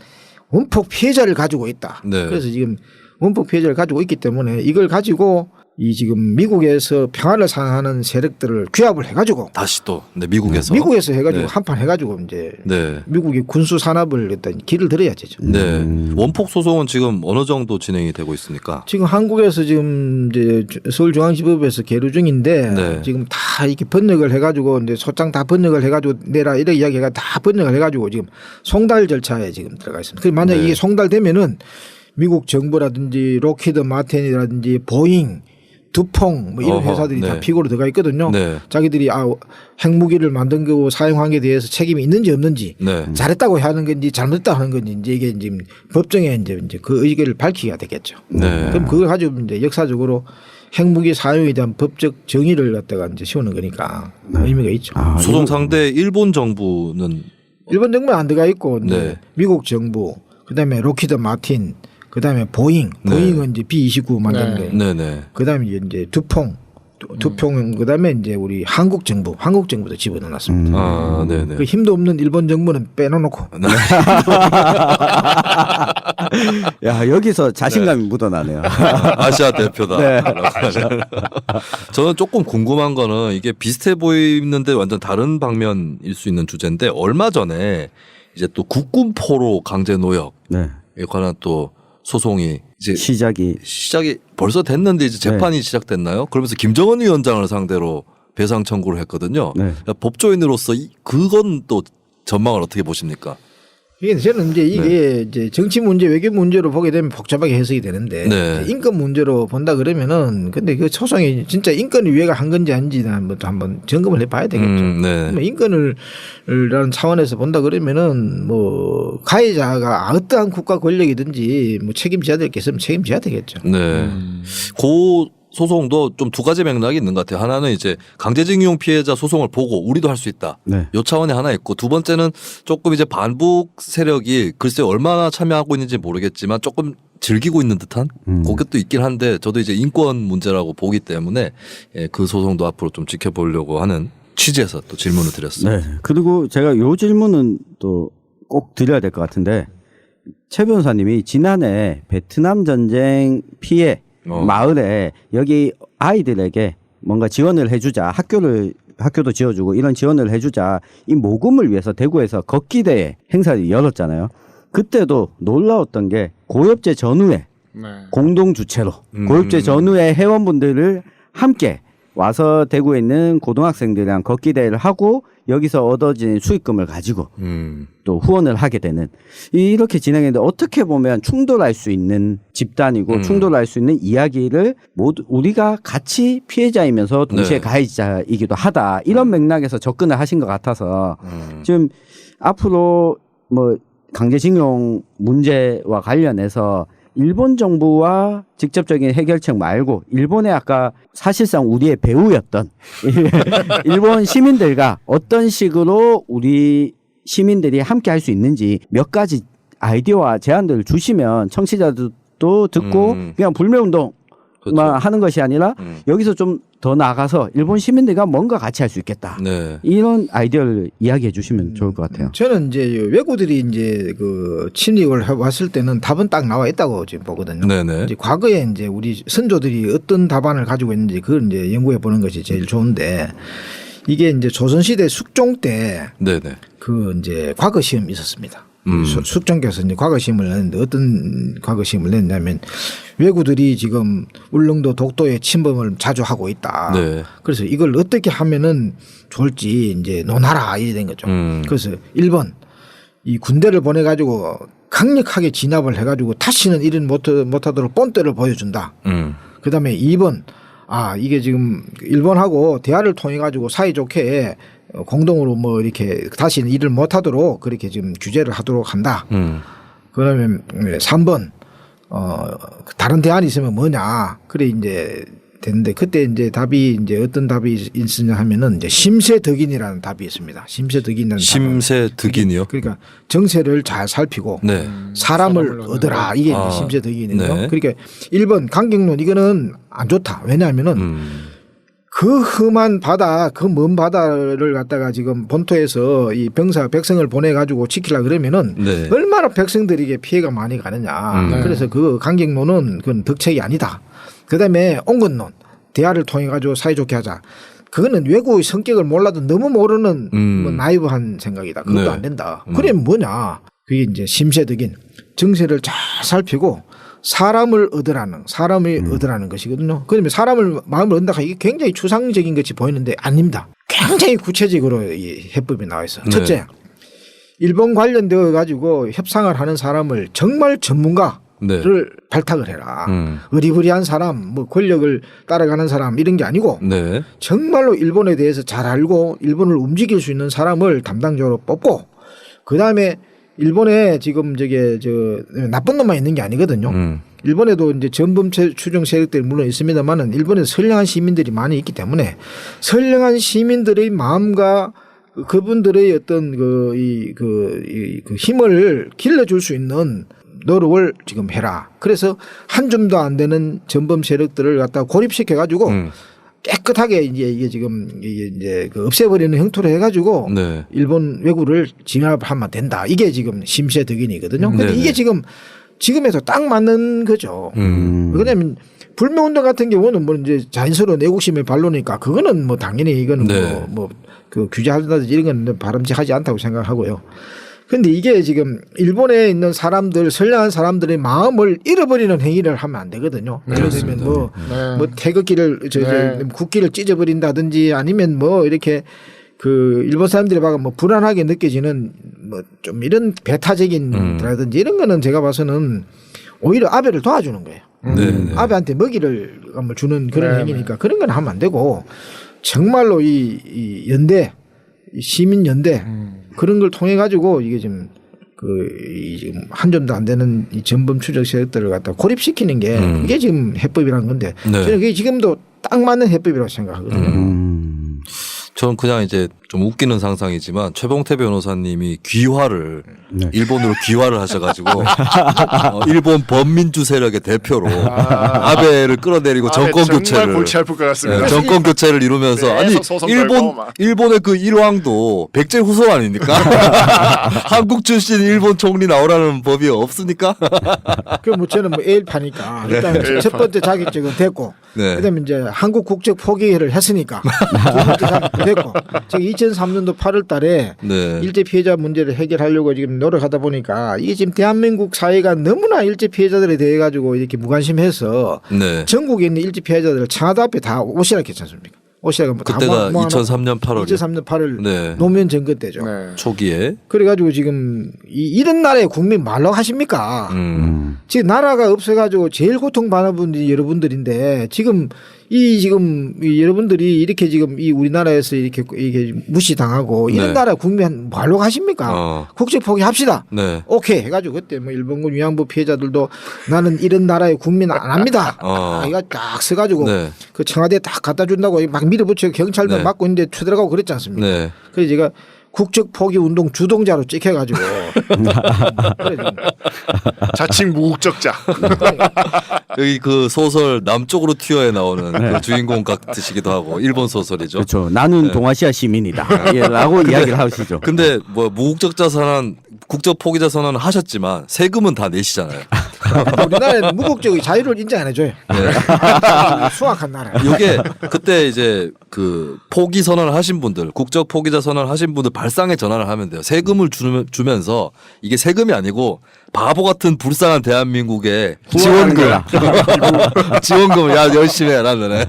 원폭 피해자를 가지고 있다. 네. 그래서 지금 원폭 피해자를 가지고 있기 때문에 이걸 가지고 이 지금 미국에서 평화를 사랑하는 세력들을 규합을 해가지고 다시 또 미국에서 해가지고 네. 한판 해가지고 이제 네. 미국이 군수 산업을 일단 길을 들여야 되죠. 네. 원폭 소송은 지금 어느 정도 진행이 되고 있습니까? 지금 한국에서 지금 이제 서울중앙지법에서 계류 중인데 네. 지금 다 이렇게 번역을 해가지고 이제 소장 다 번역을 해가지고 내라 이런 이야기가 다 번역을 해가지고 지금 송달 절차에 지금 들어가 있습니다. 그럼 만약 네. 이게 송달되면은 미국 정부라든지 로키드 마틴이라든지 보잉 두퐁 뭐 이런 어허, 회사들이 네. 다 피고로 들어가 있거든요. 네. 자기들이 핵무기를 만든 거고 사용한 게 대해서 책임이 있는지 없는지 네. 잘했다고 하는 건지 잘못했다고 하는 건지 이제 이게 지금 법정에 이제 그 의견을 밝히게 되겠죠. 네. 그럼 그걸 가지고 이제 역사적으로 핵무기 사용에 대한 법적 정의를 갖다가 이제 세우는 거니까 의미가 있죠. 소송 상대 일본 정부는 일본 정부는 안 들어가 있고 이제 네. 미국 정부 그다음에 로키드 마틴 그다음에 보잉은 이제 B-29 만드는 거예요. 네네. 그다음에 이제 두퐁 그다음에 이제 우리 한국 정부도 집어넣어놨습니다. 네네. 그 힘도 없는 일본 정부는 빼놓고 야, 여기서 자신감이 묻어나네요. 아시아 대표다. 네. 저는 조금 궁금한 거는 이게 비슷해 보이는데 완전 다른 방면일 수 있는 주제인데 얼마 전에 이제 또 국군포로 강제 노역에 네. 관한 또 소송이 이제 시작이 벌써 됐는데 이제 재판이 시작됐나요? 그러면서 김정은 위원장을 상대로 배상 청구를 했거든요. 네. 법조인으로서 그건 또 전망을 어떻게 보십니까? 이게 저는 이제 이게 이제 정치 문제, 외교 문제로 보게 되면 복잡하게 해석이 되는데 네. 인권 문제로 본다 그러면은 근데 그 소송이 진짜 인권 위해가 한 건지 아닌지는 한번 점검을 해봐야 되겠죠. 네. 뭐 인권을라는 차원에서 본다 그러면은 뭐 가해자가 어떠한 국가 권력이든지 뭐 책임져야 될 게 있으면 책임져야 되겠죠. 네. 그 소송도 좀 두 가지 맥락이 있는 것 같아요. 하나는 이제 강제징용 피해자 소송을 보고 우리도 할 수 있다. 네. 요 차원이 하나 있고 두 번째는 조금 이제 반북 세력이 글쎄 얼마나 참여하고 있는지 모르겠지만 조금 즐기고 있는 듯한 그것도 있긴 한데 저도 이제 인권 문제라고 보기 때문에 그 소송도 앞으로 좀 지켜보려고 하는 취지에서 또 질문을 드렸습니다. 네. 그리고 제가 요 질문은 또 꼭 드려야 될 것 같은데 최 변호사님이 지난해 베트남 전쟁 피해 마을에 여기 아이들에게 뭔가 지원을 해주자 학교도 지어주고 이런 지원을 해주자 이 모금을 위해서 대구에서 걷기대회 행사를 열었잖아요. 그때도 놀라웠던 게 고엽제 전후회 공동 주최로 고엽제 전후회 회원분들을 함께 와서 대구에 있는 고등학생들이랑 걷기 대회를 하고 여기서 얻어진 수익금을 가지고 또 후원을 하게 되는 이렇게 진행했는데 어떻게 보면 충돌할 수 있는 집단이고 충돌할 수 있는 이야기를 모두 우리가 같이 피해자이면서 동시에 가해자이기도 하다 이런 맥락에서 접근을 하신 것 같아서 지금 앞으로 뭐 강제징용 문제와 관련해서 일본 정부와 직접적인 해결책 말고 일본의 아까 사실상 우리의 배우였던 일본 시민들과 어떤 식으로 우리 시민들이 함께 할 수 있는지 몇 가지 아이디어와 제안들을 주시면 청취자들도 듣고 그냥 불매운동 그렇죠. 만 하는 것이 아니라 여기서 좀 더 나아가서 일본 시민들과 뭔가 같이 할 수 있겠다. 네. 이런 아이디어를 이야기해 주시면 좋을 것 같아요. 저는 이제 외구들이 이제 그 침입을 왔을 때는 답은 딱 나와 있다고 지금 보거든요. 네네. 이제 과거에 이제 우리 선조들이 어떤 답안을 가지고 있는지 그걸 이제 연구해 보는 것이 제일 좋은데 이게 이제 조선시대 숙종 때 네네. 그 이제 과거 시험이 있었습니다. 숙종께서 이제 과거 시험을 냈는데 어떤 과거 시험을 냈냐면 왜구들이 지금 울릉도 독도에 침범을 자주 하고 있다. 네. 그래서 이걸 어떻게 하면은 좋을지 이제 논하라 이래 된 거죠. 그래서 1번 이 군대를 보내 가지고 강력하게 진압을 해 가지고 다시는 일은 못하도록 본때를 보여준다. 그다음에 2번 이게 지금 일본하고 대화를 통해 가지고 사이좋게 공동으로 뭐 이렇게 다시는 일을 못하도록 그렇게 지금 규제를 하도록 한다. 그다음에 3번 다른 대안이 있으면 뭐냐. 그래 이제 됐는데 그때 이제 답이 이제 어떤 답이 있으냐 하면은 이제 심세덕인이라는 답이 있습니다. 심세덕인이라는 심세덕인이요? 그러니까 정세를 잘 살피고 네. 사람을 얻으라 이게 이제 심세덕인이죠. 네. 그러니까 1번 강경론 이거는 안 좋다. 왜냐하면은 그 험한 바다, 그 먼 바다를 갖다가 지금 본토에서 이 백성을 보내가지고 지키려 그러면은 네. 얼마나 백성들에게 피해가 많이 가느냐. 그래서 그 강경론은 그건 덕책이 아니다. 그 다음에 온건론, 대화를 통해가지고 사이좋게 하자. 그거는 외국의 성격을 몰라도 너무 모르는 뭐 나이브한 생각이다. 그것도 네. 안 된다. 그러면 뭐냐. 그게 이제 심세덕인 정세를 잘 살피고 사람을 얻으라는 것이거든요. 그러면 사람을 마음을 얻는다. 이게 굉장히 추상적인 것이 보이는데 아닙니다. 굉장히 구체적으로 이 해법이 나와 있어요. 네. 첫째, 일본 관련되어 가지고 협상을 하는 사람을 정말 전문가를 네. 발탁을 해라. 의리부리한 사람, 뭐 권력을 따라가는 사람 이런 게 아니고 네. 정말로 일본에 대해서 잘 알고 일본을 움직일 수 있는 사람을 담당적으로 뽑고 그 다음에 일본에 지금 나쁜 놈만 있는 게 아니거든요. 일본에도 이제 전범 추종 세력들이 물론 있습니다만은 일본에 선량한 시민들이 많이 있기 때문에 선량한 시민들의 마음과 그분들의 어떤 그 힘을 길러줄 수 있는 노력을 지금 해라. 그래서 한 줌도 안 되는 전범 세력들을 갖다 고립시켜 가지고 깨끗하게 이게 지금 이제 그 없애버리는 형태로 해가지고 네. 일본 외구를 진압하면 된다. 이게 지금 심세덕인이거든요. 근데 네네. 이게 지금에서 딱 맞는 거죠. 왜냐하면 불매운동 같은 경우는 뭐 이제 자연스러운 애국심의 반로니까 그거는 뭐 당연히 이거는 네. 그 규제하든지 이런 건 바람직하지 않다고 생각하고요. 근데 이게 지금 일본에 있는 사람들, 선량한 사람들의 마음을 잃어버리는 행위를 하면 안 되거든요. 예를 들면 뭐 태극기를, 국기를 찢어버린다든지 아니면 뭐 이렇게 그 일본 사람들이 봐가 뭐 불안하게 느껴지는 뭐 좀 이런 배타적인라든지 이런 거는 제가 봐서는 오히려 아베를 도와주는 거예요. 네. 아베한테 먹이를 주는 그런 행위니까 그런 건 하면 안 되고 정말로 이 연대, 이 시민연대 그런 걸 통해 가지고 이게 지금 지금 한 점도 안 되는 이 전범 추적 세력들을 갖다 고립시키는 게 이게 지금 해법이라는 건데 네. 저는 그게 지금도 딱 맞는 해법이라고 생각하거든요. 저는 그냥 이제 좀 웃기는 상상이지만 최봉태 변호사님이 귀화를 네. 일본으로 귀화를 하셔가지고 일본 범민주 세력의 대표로 아베를 끌어내리고 정권 정말 교체를 골치 아플 것 같습니다. 정권 교체를 이루면서 네, 아니 소송 걸고 막. 일본의 그 일왕도 백제 후손 아닙니까? 한국 출신 일본 총리 나오라는 법이 없습니까? 그럼 뭐 저는 뭐 A파니까 일단 첫 번째 자격증은 됐고 네. 그다음에 이제 한국 국적 포기를 했으니까 두 번째 자격증 됐고 제가 2003년도 8월달에 네. 일제 피해자 문제를 해결하려고 지금 노력하다 보니까 이게 지금 대한민국 사회가 너무나 일제 피해자들에 대해 가지고 이렇게 무관심해서 네. 전국에 있는 일제 피해자들을 청와대 앞에 다 오시라 했지 않습니까? 오시다가 뭐 그때가 2003년 8월. 2003년 8월 네. 노무현 정권 때죠. 네. 초기에. 그래가지고 지금 이런 나라의 국민 말로 하십니까? 지금 나라가 없어가지고 제일 고통받는 분들이 여러분들인데 지금 이 여러분들이 이렇게 지금 이 우리나라에서 이렇게 무시당하고 이런 네. 나라 국민 말로 하십니까? 국제 포기합시다. 네. 오케이 해가지고 그때 뭐 일본군 위안부 피해자들도 나는 이런 나라의 국민 안 합니다. 이거 딱 써가지고 네. 그 청와대에 딱 갖다 준다고 막 밀어붙여 경찰도 네. 막고 있는데 쳐들어가고 그랬지 않습니까? 네. 그래서 제가 국적 포기 운동 주동자로 찍혀가지고 그래, 자칭 무국적자. 여기 그 소설 남쪽으로 튀어에 나오는 그 주인공 같으시기도 하고 일본 소설이죠. 그렇죠. 나는 동아시아 시민이다. 예, 라고 이야기를 하시죠. 근데 뭐 무국적자 선언, 국적 포기자 선언은 하셨지만 세금은 다 내시잖아요. 우리나라에는 무국적의 자유를 인정 안 해줘요. 수악한 나라. 이게 그때 이제 그 포기 선언을 하신 분들, 국적 포기자 선언을 하신 분들 발상에 전환을 하면 돼요. 세금을 주면서 이게 세금이 아니고 바보 같은 불쌍한 대한민국에 지원금, 지원금을 야 열심히 해라 너네.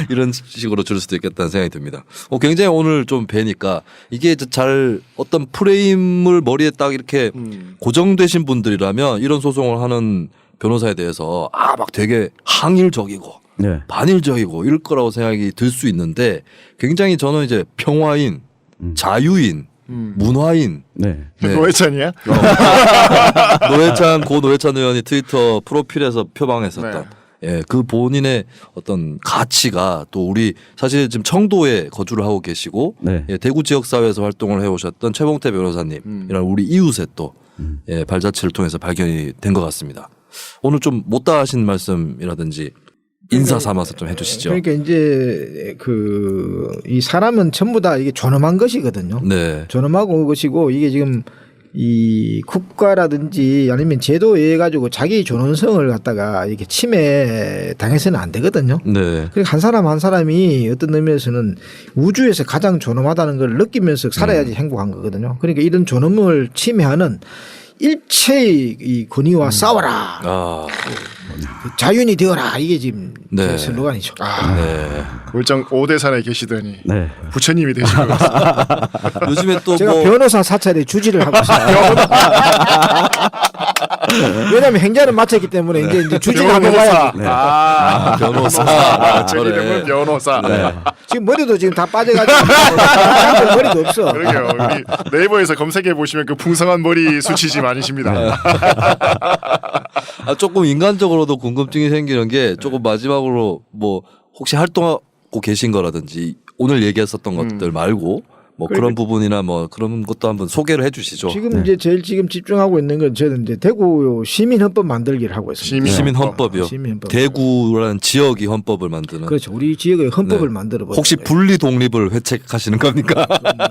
이런 식으로 줄 수도 있겠다는 생각이 듭니다. 굉장히 오늘 좀 뵈니까 이게 잘 어떤 프레임을 머리에 딱 이렇게 고정되신 분들이라면 이런 소송을 하는 변호사에 대해서 막 되게 항일적이고 네. 반일적이고 이럴 거라고 생각이 들 수 있는데 굉장히 저는 이제 평화인, 자유인, 문화인. 네. 네. 노회찬이야? 고 노회찬 의원이 트위터 프로필에서 표방했었던 네. 예, 그 본인의 어떤 가치가 또 우리 사실 지금 청도에 거주를 하고 계시고 네. 예, 대구 지역 사회에서 활동을 해오셨던 최봉태 변호사님이랑 우리 이웃의 또 예, 발자취를 통해서 발견이 된 것 같습니다. 오늘 좀 못다 하신 말씀이라든지 인사 삼아서 좀 해주시죠. 그러니까 이제 이 사람은 전부 다 이게 존엄한 것이거든요. 네. 존엄하고 것이고 이게 지금 이 국가라든지 아니면 제도에 의해 가지고 자기 존엄성을 갖다가 이렇게 침해 당해서는 안 되거든요. 네. 그러니까 한 사람 한 사람이 어떤 의미에서는 우주에서 가장 존엄하다는 걸 느끼면서 살아야지 행복한 거거든요. 그러니까 이런 존엄을 침해하는 일체의 이 권위와 싸워라. 자윤이 되어라. 이게 지금 네. 제 슬로건이죠. 네. 울정 5대산에 계시더니 네. 부처님이 되신 것 같습니다. 요즘에 또 제가 뭐 변호사 사찰에 주지를 하고 있어요. 왜냐하면 행자는 마쳤기 때문에 이제 주지를 하고 가야 돼. 변호사. 저 이름은 변호사. 네. 지금 머리도 지금 다 빠져가지고 머리도 없어. 그러게요. 우리 네이버에서 검색해 보시면 그 풍성한 머리 수치지 많으십니다. 조금 인간적으로도 궁금증이 생기는 게 조금 마지막으로 뭐 혹시 활동하고 계신 거라든지 오늘 얘기했었던 것들 말고 뭐 그런 부분이나 뭐 그런 것도 한번 소개를 해주시죠. 지금 이제 제일 지금 집중하고 있는 건 저는 이제 대구 시민헌법 만들기를 하고 있습니다. 시민 헌법이요. 시민헌법. 대구라는 지역이 헌법을 만드는. 그렇죠. 우리 지역의 헌법을 네. 만들어 보자. 혹시 분리 독립을 회책하시는 겁니까?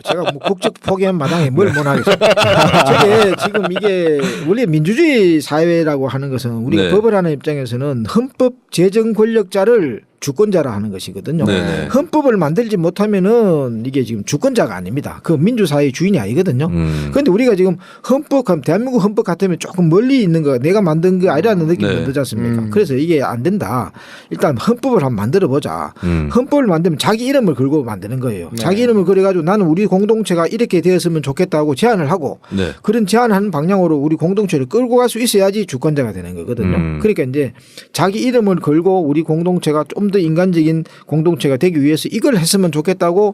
제가 뭐 국적 포기한 마당에 뭘 못 하겠습니다. 저게 지금 이게 원래 민주주의 사회라고 하는 것은 우리가 네. 법을 하는 입장에서는 헌법 제정 권력자를 주권자라 하는 것이거든요. 네네. 헌법을 만들지 못하면은 이게 지금 주권자가 아닙니다. 그 민주사회의 주인이 아니거든요. 그런데 우리가 지금 헌법하면 대한민국 헌법 같으면 조금 멀리 있는 거 내가 만든 거 아니라는 느낌이 네. 들지 않습니까? 그래서 이게 안 된다. 일단 헌법을 한번 만들어 보자. 헌법을 만들면 자기 이름을 걸고 만드는 거예요. 자기 이름을 그려가지고 나는 우리 공동체가 이렇게 되었으면 좋겠다고 제안을 하고 네. 그런 제안하는 방향으로 우리 공동체를 끌고 갈 수 있어야지 주권자가 되는 거거든요. 그러니까 이제 자기 이름을 걸고 우리 공동체가 좀 더 인간적인 공동체가 되기 위해서 이걸 했으면 좋겠다고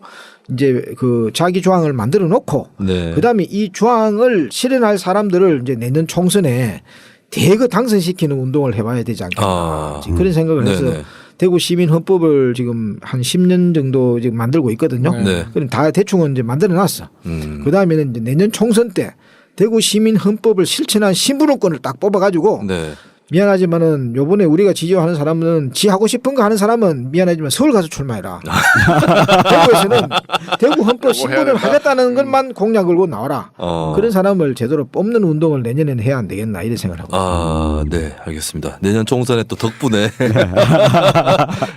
이제 그 자기 조항을 만들어 놓고 네. 그다음에 이 조항을 실현할 사람들을 이제 내년 총선에 대거 당선시키는 운동을 해봐야 되지 않겠나 그런 생각을 해서 네네. 대구 시민 헌법을 지금 한 10년 정도 지금 만들고 있거든요. 네. 그럼 다 대충은 이제 만들어 놨어. 그다음에는 이제 내년 총선 때 대구 시민 헌법을 실천한 신분권을 딱 뽑아가지고 네. 미안하지만은 요번에 우리가 지지하는 사람은 지 하고 싶은 거 하는 사람은 미안하지만 서울 가서 출마해라. 대구에서는 대구 헌법 신분을 하겠다는 것만 공약 걸고 나와라. 그런 사람을 제대로 뽑는 운동을 내년에는 해야 안 되겠나 이런 생각을 하고 있습니다. 네, 알겠습니다. 내년 총선에 또 덕분에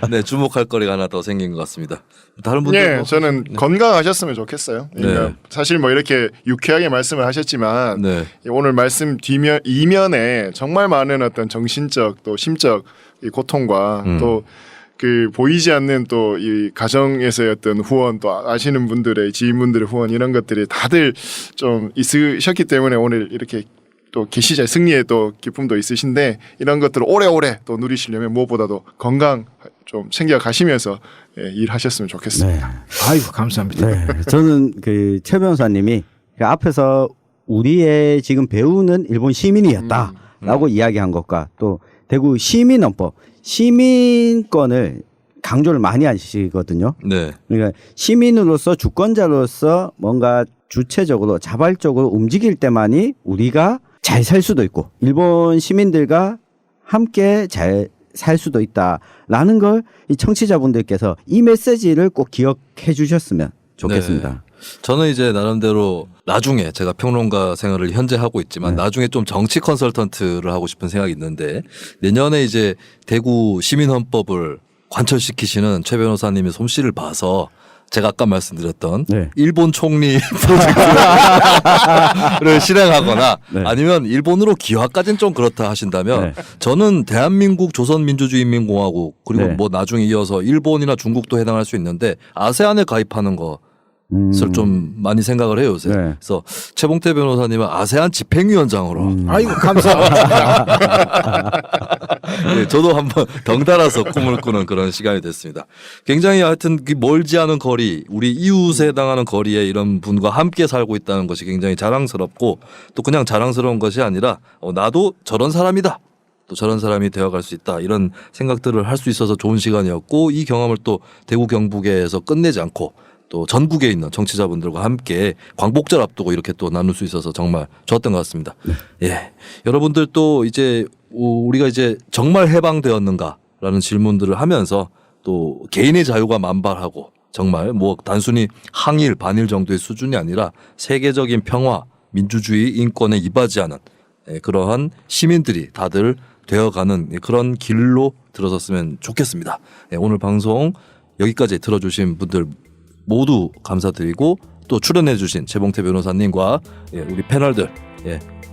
네, 주목할 거리가 하나 더 생긴 것 같습니다. 다른 분들 예, 뭐? 저는 건강하셨으면 좋겠어요. 그러니까 네. 사실 뭐 이렇게 유쾌하게 말씀을 하셨지만 네. 오늘 말씀 이면에 정말 많은 어떤 정신적 또 심적 이 고통과 또 그 보이지 않는 또 이 가정에서의 어떤 후원 또 아시는 분들의 지인분들의 후원 이런 것들이 다들 좀 있으셨기 때문에 오늘 이렇게 또 계시자 승리의 또 기쁨도 있으신데 이런 것들을 오래오래 또 누리시려면 무엇보다도 건강 좀 챙겨 가시면서 일하셨으면 좋겠습니다. 네. 아이고 감사합니다. 네. 저는 그 최 변호사님이 그 앞에서 우리의 지금 배우는 일본 시민이었다라고 이야기한 것과 또 대구 시민헌법, 시민권을 강조를 많이 하시거든요. 네. 그러니까 시민으로서 주권자로서 뭔가 주체적으로 자발적으로 움직일 때만이 우리가 잘 살 수도 있고 일본 시민들과 함께 잘 살 수도 있다라는 걸 이 청취자분들께서 이 메시지를 꼭 기억해 주셨으면 좋겠습니다. 네. 저는 이제 나름대로 나중에 제가 평론가 생활을 현재 하고 있지만 나중에 좀 정치 컨설턴트를 하고 싶은 생각이 있는데 내년에 이제 대구 시민헌법을 관철시키시는 최 변호사님의 솜씨를 봐서 제가 아까 말씀드렸던 네. 일본 총리 프로젝트를 실행하거나 네. 아니면 일본으로 기화까지는 좀 그렇다 하신다면 네. 저는 대한민국 조선민주주의인민공화국 그리고 네. 뭐 나중에 이어서 일본이나 중국도 해당할 수 있는데 아세안에 가입하는 거 것을 좀 많이 생각을 해요 요새. 네. 그래서 최봉태 변호사님은 아세안 집행위원장으로. 아이고 감사합니다. 네, 저도 한번 덩달아서 꿈을 꾸는 그런 시간이 됐습니다. 굉장히 하여튼 멀지 않은 거리, 우리 이웃에 해당하는 거리에 이런 분과 함께 살고 있다는 것이 굉장히 자랑스럽고 또 그냥 자랑스러운 것이 아니라 나도 저런 사람이다. 또 저런 사람이 되어갈 수 있다. 이런 생각들을 할 수 있어서 좋은 시간이었고 이 경험을 또 대구 경북에서 끝내지 않고 또 전국에 있는 정치자분들과 함께 광복절 앞두고 이렇게 또 나눌 수 있어서 정말 좋았던 것 같습니다. 예. 여러분들 또 이제 우리가 이제 정말 해방되었는가라는 질문들을 하면서 또 개인의 자유가 만발하고 정말 뭐 단순히 항일, 반일 정도의 수준이 아니라 세계적인 평화, 민주주의, 인권에 이바지하는 그러한 시민들이 다들 되어가는 그런 길로 들어섰으면 좋겠습니다. 오늘 방송 여기까지 들어주신 분들 모두 감사드리고 또 출연해 주신 최봉태 변호사님과 우리 패널들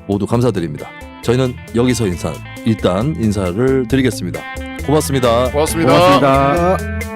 모두 감사드립니다. 저희는 여기서 일단 인사를 드리겠습니다. 고맙습니다. 고맙습니다. 고맙습니다.